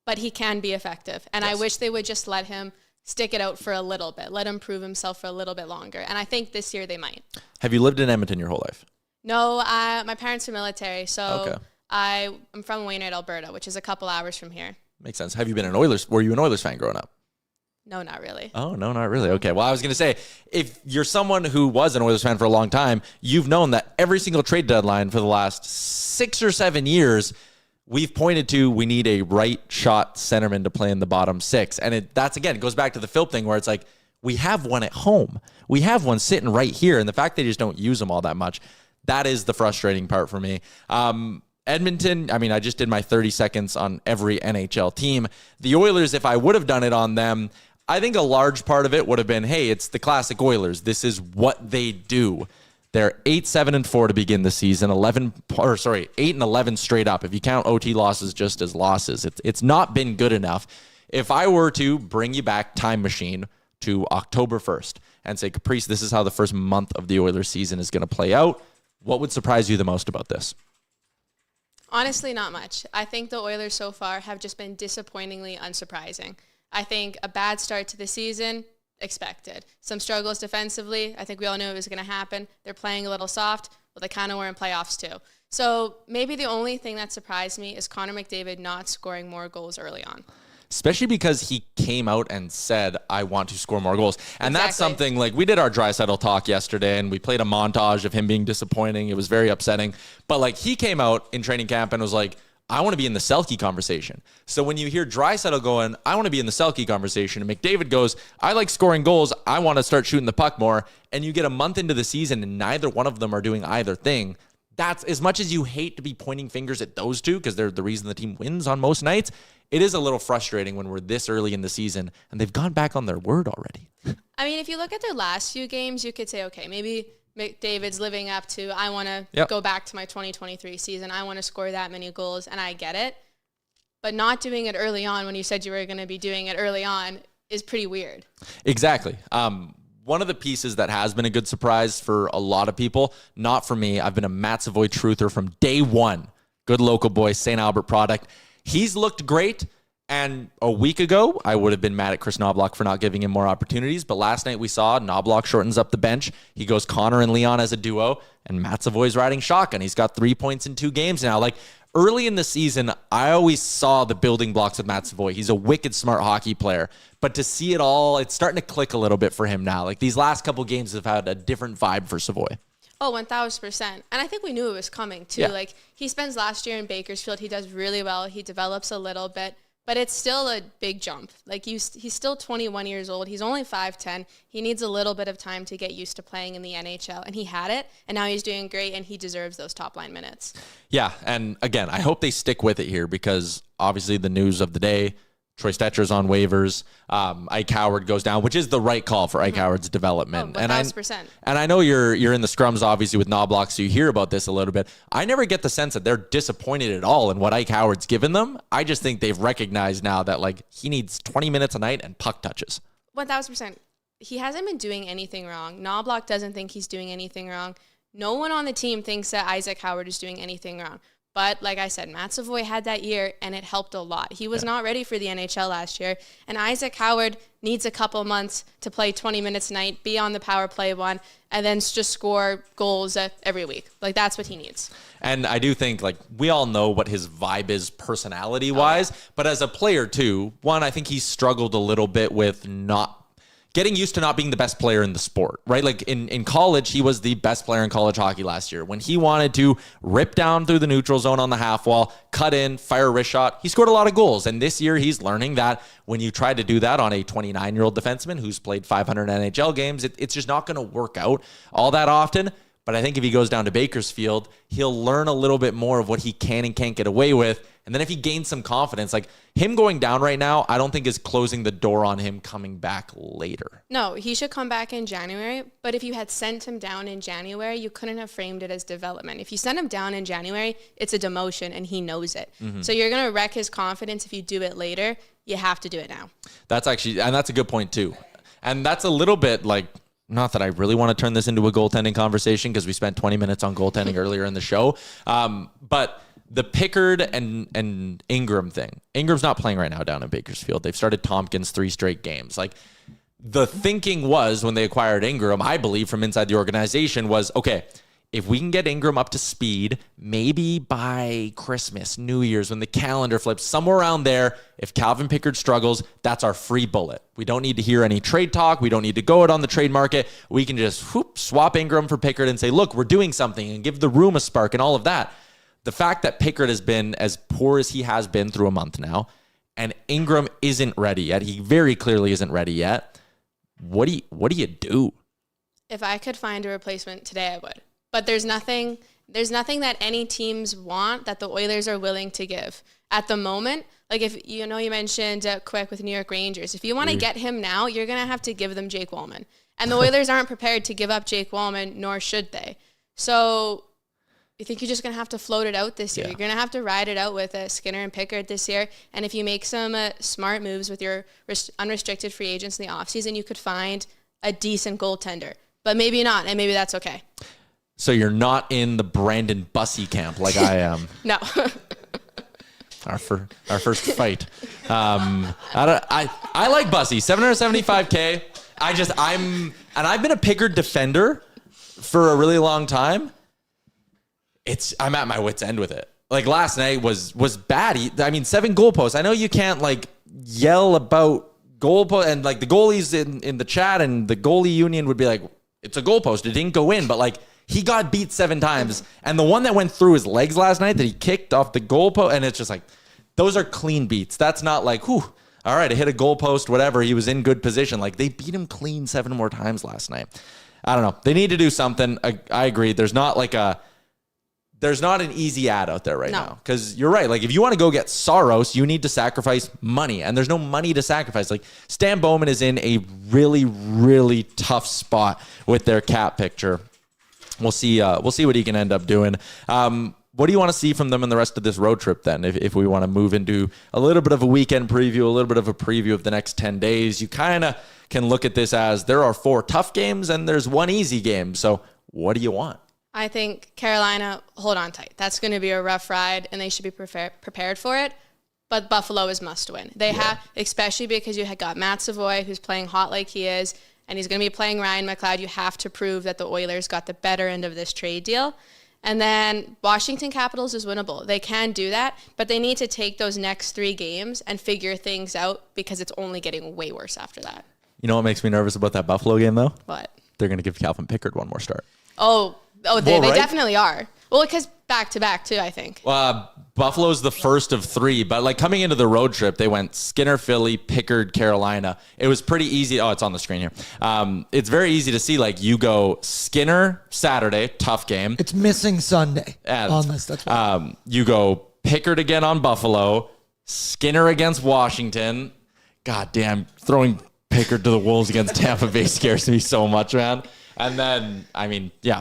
but he can be effective. And yes. I wish they would just let him stick it out for a little bit, let him prove himself for a little bit longer. And I think this year they might. Have you lived in Edmonton your whole life? No, my parents are military, so okay. I'm from Wainwright, Alberta, which is a couple hours from here. Makes sense. Have you been an Oilers? Were you an Oilers fan growing up? No, not really. Oh, no, not really. Okay. Well, I was going to say, if you're someone who was an Oilers fan for a long time, you've known that every single trade deadline for the last 6 or 7 years, we've pointed to we need a right shot centerman to play in the bottom six. And that's, again, it goes back to the Phil thing where it's like, we have one at home. We have one sitting right here. And the fact they just don't use them all that much, that is the frustrating part for me. Edmonton, I mean, I just did my 30 seconds on every NHL team. The Oilers, if I would have done it on them, I think a large part of it would have been, hey, it's the classic Oilers. This is what they do. They're 8-7-4 to begin the season, 8-11 straight up. If you count OT losses just as losses, it's not been good enough. If I were to bring you back time machine to October 1st and say, Caprice, this is how the first month of the Oilers season is going to play out, what would surprise you the most about this? Honestly, not much. I think the Oilers so far have just been disappointingly unsurprising. I think a bad start to the season, expected. Some struggles defensively. I think we all knew it was going to happen. They're playing a little soft, but they kind of were in playoffs too. So maybe the only thing that surprised me is Connor McDavid not scoring more goals early on. Especially because he came out and said, I want to score more goals. And that's something, like, we did our Draisaitl talk yesterday, and we played a montage of him being disappointing. It was very upsetting. But, like, he came out in training camp and was like, I want to be in the Selke conversation. So when you hear Draisaitl going, I want to be in the Selke conversation, and McDavid goes, I like scoring goals, I want to start shooting the puck more, and you get a month into the season and neither one of them are doing either thing, that's, as much as you hate to be pointing fingers at those two because they're the reason the team wins on most nights, it is a little frustrating when we're this early in the season and they've gone back on their word already. I mean, if you look at their last few games, you could say, okay, maybe McDavid's living up to, I want to go back to my 2023 season. I want to score that many goals, and I get it. But not doing it early on when you said you were going to be doing it early on is pretty weird. Exactly. One of the pieces that has been a good surprise for a lot of people, not for me, I've been a Matt Savoie truther from day one. Good local boy, St. Albert product. He's looked great. And a week ago, I would have been mad at Chris Knobloch for not giving him more opportunities. But last night we saw Knobloch shortens up the bench. He goes Connor and Leon as a duo. And Matt Savoie's riding shotgun. He's got 3 points in 2 games now. Like, early in the season, I always saw the building blocks of Matt Savoie. He's a wicked smart hockey player. But to see it all, it's starting to click a little bit for him now. Like, these last couple games have had a different vibe for Savoie. Oh, 1,000%. And I think we knew it was coming, too. Yeah. Like, he spends last year in Bakersfield. He does really well. He develops a little bit. But it's still a big jump. Like, he's still 21 years old. He's only 5'10". He needs a little bit of time to get used to playing in the NHL. And he had it. And now he's doing great. And he deserves those top-line minutes. Yeah. And, again, I hope they stick with it here because, obviously, the news of the day, Troy Stetcher's on waivers. Ike Howard goes down, which is the right call for Ike Howard's development. 1,000%. And I know you're in the scrums, obviously, with Knobloch, so you hear about this a little bit. I never get the sense that they're disappointed at all in what Ike Howard's given them. I just think they've recognized now that, like, he needs 20 minutes a night and puck touches. 1,000%. He hasn't been doing anything wrong. Knobloch doesn't think he's doing anything wrong. No one on the team thinks that Isaac Howard is doing anything wrong. But like I said, Matt Savoie had that year, and it helped a lot. He was not ready for the NHL last year, and Isaac Howard needs a couple months to play 20 minutes a night, be on the power play one, and then just score goals every week. Like, that's what he needs. And I do think, like, we all know what his vibe is personality-wise, but as a player, too, one, I think he struggled a little bit with not getting used to not being the best player in the sport, right? Like in college, he was the best player in college hockey last year. When he wanted to rip down through the neutral zone on the half wall, cut in, fire a wrist shot, he scored a lot of goals. And this year, he's learning that when you try to do that on a 29-year-old defenseman who's played 500 NHL games, it's just not going to work out all that often. But I think if he goes down to Bakersfield, he'll learn a little bit more of what he can and can't get away with. And then if he gains some confidence, like him going down right now, I don't think is closing the door on him coming back later. No, he should come back in January. But if you had sent him down in January, you couldn't have framed it as development. If you send him down in January, it's a demotion and he knows it. Mm-hmm. So you're going to wreck his confidence if you do it later. You have to do it now. That's actually, and that's a good point too. And that's a little bit like, not that I really want to turn this into a goaltending conversation because we spent 20 minutes on goaltending earlier in the show. But the Pickard and Ingram thing. Ingram's not playing right now down in Bakersfield. They've started Tompkins 3 straight games. Like, the thinking was when they acquired Ingram, I believe from inside the organization was, okay, if we can get Ingram up to speed, maybe by Christmas, New Year's, when the calendar flips, somewhere around there, if Calvin Pickard struggles, that's our free bullet. We don't need to hear any trade talk. We don't need to go out on the trade market. We can just swap Ingram for Pickard and say, look, we're doing something, and give the room a spark and all of that. The fact that Pickard has been as poor as he has been through a month now, and Ingram isn't ready yet, he very clearly isn't ready yet, what do you do? If I could find a replacement today, I would. But there's nothing that any teams want that the Oilers are willing to give at the moment. Like, if you mentioned Quick with New York Rangers. If you want to get him now, you're going to have to give them Jake Wallman. And the Oilers aren't prepared to give up Jake Wallman, nor should they. So I think you're just going to have to float it out this year. Yeah. You're going to have to ride it out with Skinner and Pickard this year. And if you make some smart moves with your unrestricted free agents in the offseason, you could find a decent goaltender. But maybe not, and maybe that's okay. So you're not in the Brandon Bussey camp like I am. No. Our first fight. I like Bussey. $775K. I've been a Pickard defender for a really long time. I'm at my wit's end with it. Like, last night was bad. 7 goalposts. I know you can't yell about goalpost, and the goalies in the chat and the goalie union would be like, it's a goalpost. It didn't go in, but he got beat 7 times. And the one that went through his legs last night that he kicked off the goalpost, and it's just those are clean beats. That's not all right, I hit a goalpost, whatever. He was in good position. They beat him clean 7 more times last night. I don't know. They need to do something. I agree. There's not an easy ad out there right now. Because you're right. If you want to go get Saros, you need to sacrifice money. And there's no money to sacrifice. Stan Bowman is in a really, really tough spot with their cap picture. We'll see what he can end up doing. What do you want to see from them in the rest of this road trip then? If we want to move into a little bit of a weekend preview, a little bit of a preview of the next 10 days, you kind of can look at this as there are 4 tough games and there's 1 easy game. So what do you want? I think Carolina, hold on tight. That's going to be a rough ride, and they should be prepared for it. But Buffalo is must win. They have, especially because you have got Matt Savoie, who's playing hot like he is, and he's going to be playing Ryan McLeod. You have to prove that the Oilers got the better end of this trade deal. And then Washington Capitals is winnable. They can do that, but they need to take those next 3 games and figure things out, because it's only getting way worse after that. You know what makes me nervous about that Buffalo game, though? What? They're going to give Calvin Pickard 1 more start. They definitely are. Well, because back-to-back, too, I think. Buffalo's the first of 3, but coming into the road trip, they went Skinner, Philly, Pickard, Carolina. It was pretty easy. Oh, it's on the screen here. It's very easy to see, you go Skinner Saturday, tough game. It's missing Sunday on this. That's right. You go Pickard again on Buffalo, Skinner against Washington. God damn, throwing Pickard to the Wolves against Tampa Bay scares me so much, man. And then,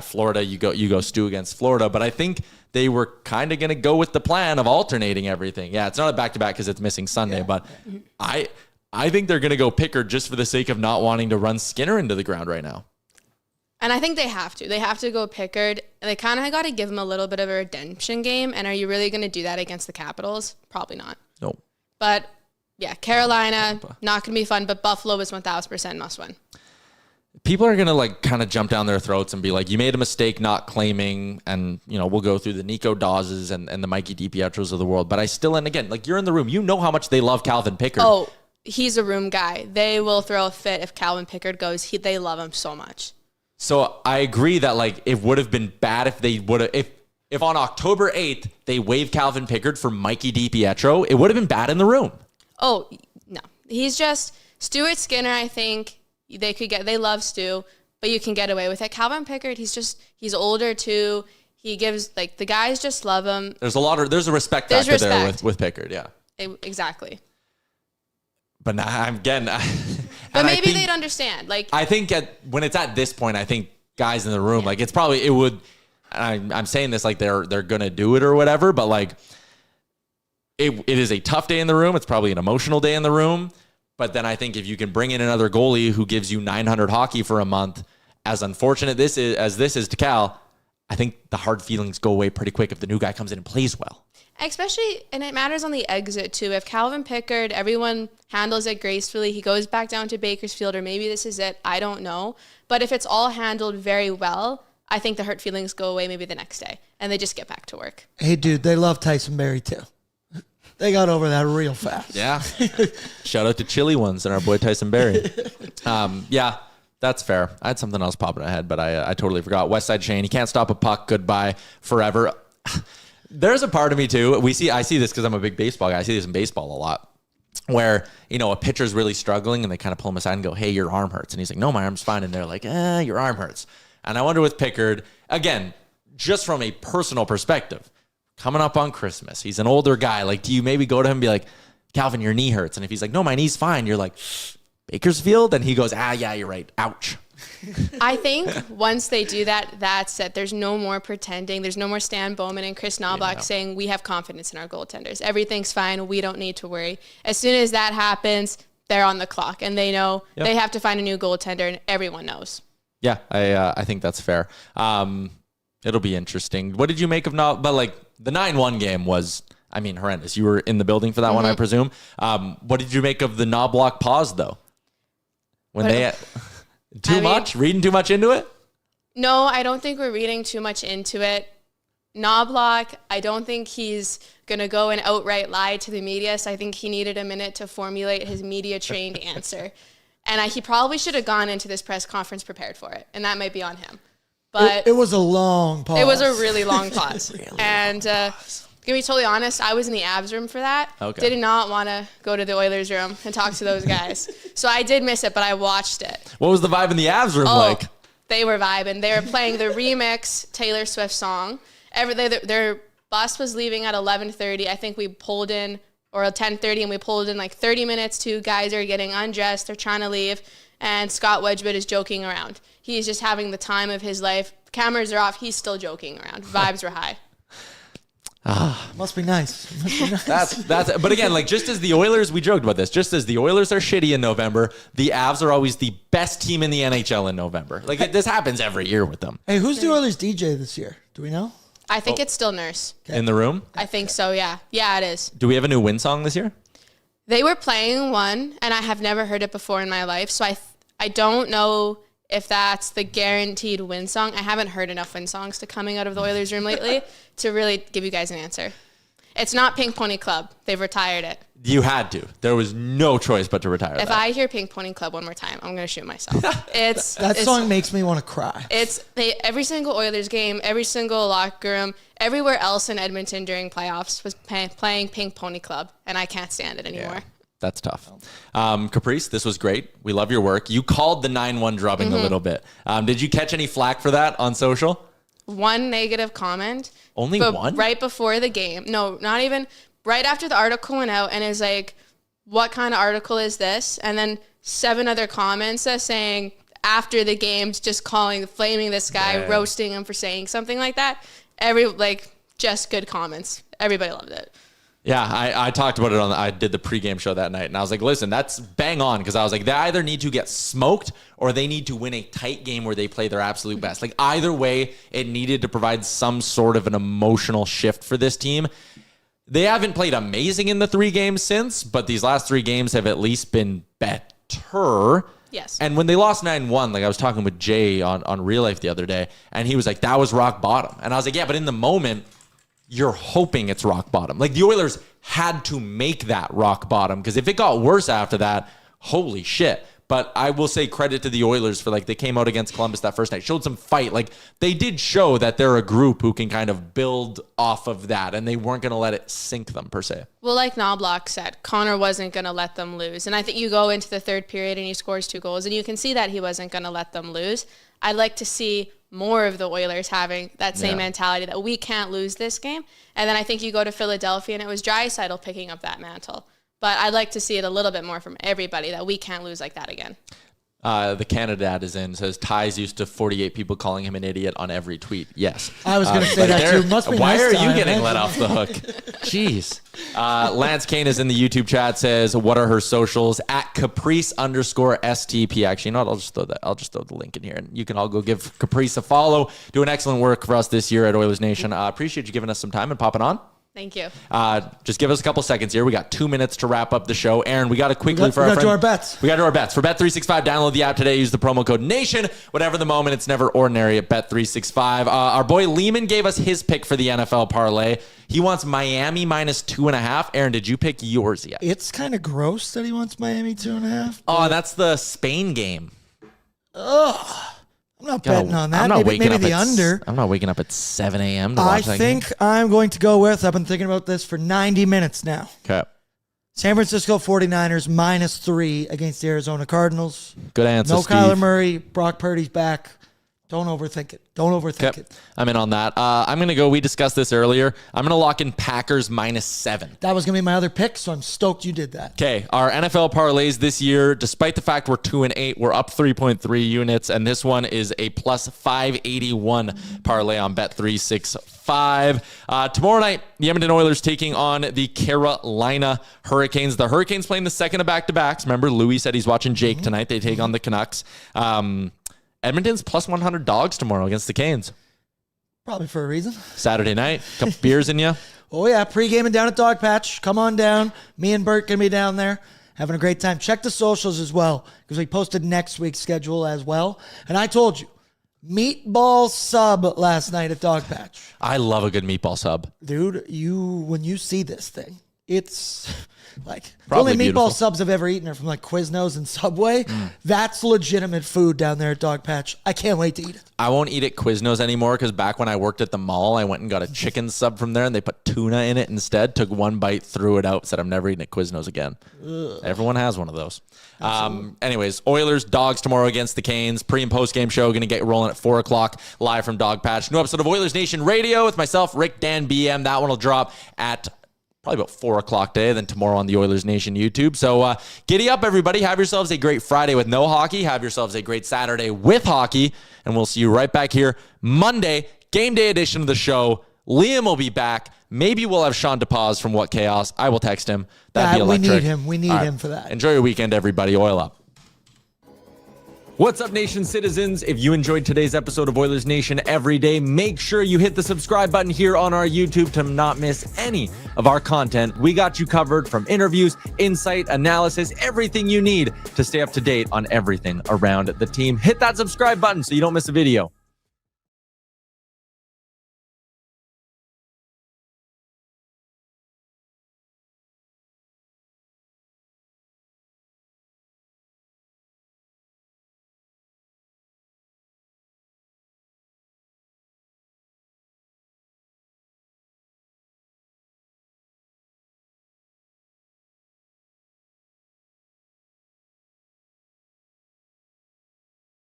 Florida, you go Stu against Florida. But I think they were kind of going to go with the plan of alternating everything. Yeah, it's not a back-to-back because it's missing Sunday. Yeah. But I think they're going to go Pickard just for the sake of not wanting to run Skinner into the ground right now. And I think they have to. They have to go Pickard. And they kind of got to give him a little bit of a redemption game. And are you really going to do that against the Capitals? Probably not. No. But, Carolina, not going to be fun. But Buffalo is 1,000% must win. People are going to kind of jump down their throats and be like, you made a mistake not claiming, and, we'll go through the Nico Dawes and the Mikey DiPietros of the world. But I still, and again, you're in the room, you know how much they love Calvin Pickard. Oh, he's a room guy. They will throw a fit if Calvin Pickard goes. They love him so much. So I agree that it would have been bad if they would have, if on October 8th, they waived Calvin Pickard for Mikey DiPietro, it would have been bad in the room. Oh, no. He's just Stuart Skinner, I think. They love Stu, but you can get away with it. Calvin Pickard, he's older too. He gives, the guys just love him. There's a respect factor there with Pickard, yeah. Exactly. But now I'm getting... But maybe they'd understand. I think when it's at this point, I think guys in the room, it's probably, it would... I'm saying this they're going to do it or whatever, but it is a tough day in the room. It's probably an emotional day in the room. But then I think if you can bring in another goalie who gives you 900 hockey for a month, as unfortunate this is to Cal, I think the hard feelings go away pretty quick if the new guy comes in and plays well. Especially, and it matters on the exit too. If Calvin Pickard, everyone handles it gracefully, he goes back down to Bakersfield, or maybe this is it, I don't know. But if it's all handled very well, I think the hurt feelings go away maybe the next day, and they just get back to work. Hey, dude, they love Tyson Barrie too. They got over that real fast. Yeah. Shout out to Chili Ones and our boy Tyson Barrie. Yeah, that's fair. I had something else popping in my head, but I totally forgot. Westside Shane, he can't stop a puck. Goodbye forever. There's a part of me too. I see this because I'm a big baseball guy. I see this in baseball a lot, where, a pitcher's really struggling and they kind of pull him aside and go, hey, your arm hurts. And he's like, no, my arm's fine. And they're like, your arm hurts. And I wonder with Pickard, again, just from a personal perspective, coming up on Christmas, he's an older guy. Like, do you maybe go to him and be like, Calvin, your knee hurts? And if he's like, no, my knee's fine, you're like, Bakersfield? And he goes, yeah, you're right. Ouch. I think once they do that, that's it. There's no more pretending. There's no more Stan Bowman and Chris Knobloch saying we have confidence in our goaltenders. Everything's fine. We don't need to worry. As soon as that happens, they're on the clock, and they know they have to find a new goaltender, and everyone knows. Yeah, I think that's fair. It'll be interesting. What did you make of But like the 9-1 game was, horrendous. You were in the building for that one, I presume. What did you make of the Knobloch pause though? When reading too much into it? No, I don't think we're reading too much into it. Knobloch, I don't think he's going to go and outright lie to the media. So I think he needed a minute to formulate his media-trained answer. And he probably should have gone into this press conference prepared for it. And that might be on him. But it was a long pause. It was a really long pause. And to be totally honest, I was in the Avs room for that. Okay. Did not want to go to the Oilers room and talk to those guys. So I did miss it, but I watched it. What was the vibe in the Avs room like? They were vibing. They were playing the remix Taylor Swift song. Their bus was leaving at 11:30. I think we pulled in, or 10:30, and we pulled in like 30 minutes. Two guys are getting undressed. They're trying to leave, and Scott Wedgwood is joking around. He's just having the time of his life. Cameras are off. He's still joking around. Vibes were high. Must be nice. That's. But again, like just as the Oilers, we joked about this. Just as the Oilers are shitty in November, the Avs are always the best team in the NHL in November. Like this happens every year with them. Hey, who's the Oilers DJ this year? Do we know? I think it's still Nurse. Okay. In the room? I think so, yeah. Yeah, it is. Do we have a new win song this year? They were playing one, and I have never heard it before in my life, so I don't know if that's the guaranteed win song. I haven't heard enough win songs to coming out of the Oilers room lately to really give you guys an answer. It's not Pink Pony Club. They've retired it. You had to. There was no choice but to retire If I hear Pink Pony Club one more time, I'm going to shoot myself. That song makes me want to cry. Every single Oilers game, every single locker room, everywhere else in Edmonton during playoffs was playing Pink Pony Club, and I can't stand it anymore. Yeah, that's tough. Caprice, this was great. We love your work. You called the 9-1 drubbing a little bit. Did you catch any flack for that on social? One negative comment. Only one? Right before the game. No, not even. Right after the article went out, and is like, what kind of article is this? And then 7 other comments saying after the games, just flaming this guy, roasting him for saying something like that. Just good comments. Everybody loved it. Yeah, I talked about it I did the pregame show that night, and I was like, listen, that's bang on, because I was like, they either need to get smoked or they need to win a tight game where they play their absolute best. Like either way, it needed to provide some sort of an emotional shift for this team. They haven't played amazing in the 3 games since, but these last 3 games have at least been better. Yes. And when they lost 9-1, like I was talking with Jay on Real Life the other day, and he was like, that was rock bottom. And I was like, yeah, but in the moment, you're hoping it's rock bottom. Like the Oilers had to make that rock bottom, because if it got worse after that, holy shit. But I will say credit to the Oilers for they came out against Columbus that first night, showed some fight. Like they did show that they're a group who can kind of build off of that, and they weren't going to let it sink them per se. Well, like Knobloch said, Connor wasn't going to let them lose. And I think you go into the third period and he scores 2 goals, and you can see that he wasn't going to let them lose. I'd like to see more of the Oilers having that same mentality that we can't lose this game. And then I think you go to Philadelphia and it was Draisaitl picking up that mantle. But I'd like to see it a little bit more from everybody that we can't lose like that again. The Canada ad is in, says Ty's used to 48 people calling him an idiot on every tweet. Yes. I was going to say that too. Must be why nice are time, you getting man. let off the hook? Jeez. Lance Kane is in the YouTube chat, says, what are her socials? At Caprice_STP. Actually, you know what? I'll just throw the link in here, and you can all go give Caprice a follow. Doing excellent work for us this year at Oilers Nation. Appreciate you giving us some time and popping on. Thank you. Just give us a couple seconds here. We got 2 minutes to wrap up the show. Aaron, we got to quickly for our friend. We got to do our bets. We got to do our bets. For Bet365, download the app today. Use the promo code NATION. Whatever the moment, it's never ordinary at Bet365. Our boy Lehman gave us his pick for the NFL parlay. He wants Miami -2.5. Aaron, did you pick yours yet? It's kind of gross that he wants Miami 2.5. Oh, that's the Spain game. Ugh. I'm not betting on that. I'm not maybe the under. I'm not waking up at 7 a.m. to watch that game. I'm going to go with, I've been thinking about this for 90 minutes now. Okay. San Francisco 49ers -3 against the Arizona Cardinals. Good answer, No Steve. Kyler Murray. Brock Purdy's back. Don't overthink it. Don't overthink it. I'm in on that. I'm going to go, we discussed this earlier. I'm going to lock in Packers -7. That was going to be my other pick, so I'm stoked you did that. Okay, our NFL parlays this year, despite the fact we're 2-8, we're up 3.3 units, and this one is a plus 581 parlay on Bet365. Tomorrow night, the Edmonton Oilers taking on the Carolina Hurricanes. The Hurricanes playing the second of back-to-backs. Remember, Louis said he's watching Jake tonight. They take on the Canucks. Edmonton's plus 100 dogs tomorrow against the Canes. Probably for a reason. Saturday night, couple beers in you. Oh, yeah, pre-gaming down at Dog Patch. Come on down. Me and Bert going to be down there having a great time. Check the socials as well because we posted next week's schedule as well. And I told you, meatball sub last night at Dog Patch. I love a good meatball sub. Dude, when you see this thing, it's like Probably the only beautiful. meatball subs I've ever eaten are from like Quiznos and Subway. That's legitimate food down there at Dog Patch. I can't wait to eat it. I won't eat at Quiznos anymore because back when I worked at the mall, I went and got a chicken sub from there and they put tuna in it instead. Took one bite, threw it out, said I'm never eating at Quiznos again. Ugh. Everyone has one of those. Anyways, Oilers, Dogs tomorrow against the Canes. Pre and post game show going to get rolling at 4 o'clock live from Dog Patch. New episode of Oilers Nation Radio with myself, Rick, Dan, BM. That one will drop at probably about 4 o'clock today, then tomorrow on the Oilers Nation YouTube. So giddy up, everybody. Have yourselves a great Friday with no hockey. Have yourselves a great Saturday with hockey. And we'll see you right back here Monday, game day edition of the show. Liam will be back. Maybe we'll have Sean DePaz from What Chaos. I will text him. That'd be electric. We need him. We need him for that. Enjoy your weekend, everybody. Oil up. What's up, Nation citizens? If you enjoyed today's episode of Oilers Nation Everyday, make sure you hit the subscribe button here on our YouTube to not miss any of our content. We got you covered from interviews, insight, analysis, everything you need to stay up to date on everything around the team. Hit that subscribe button so you don't miss a video.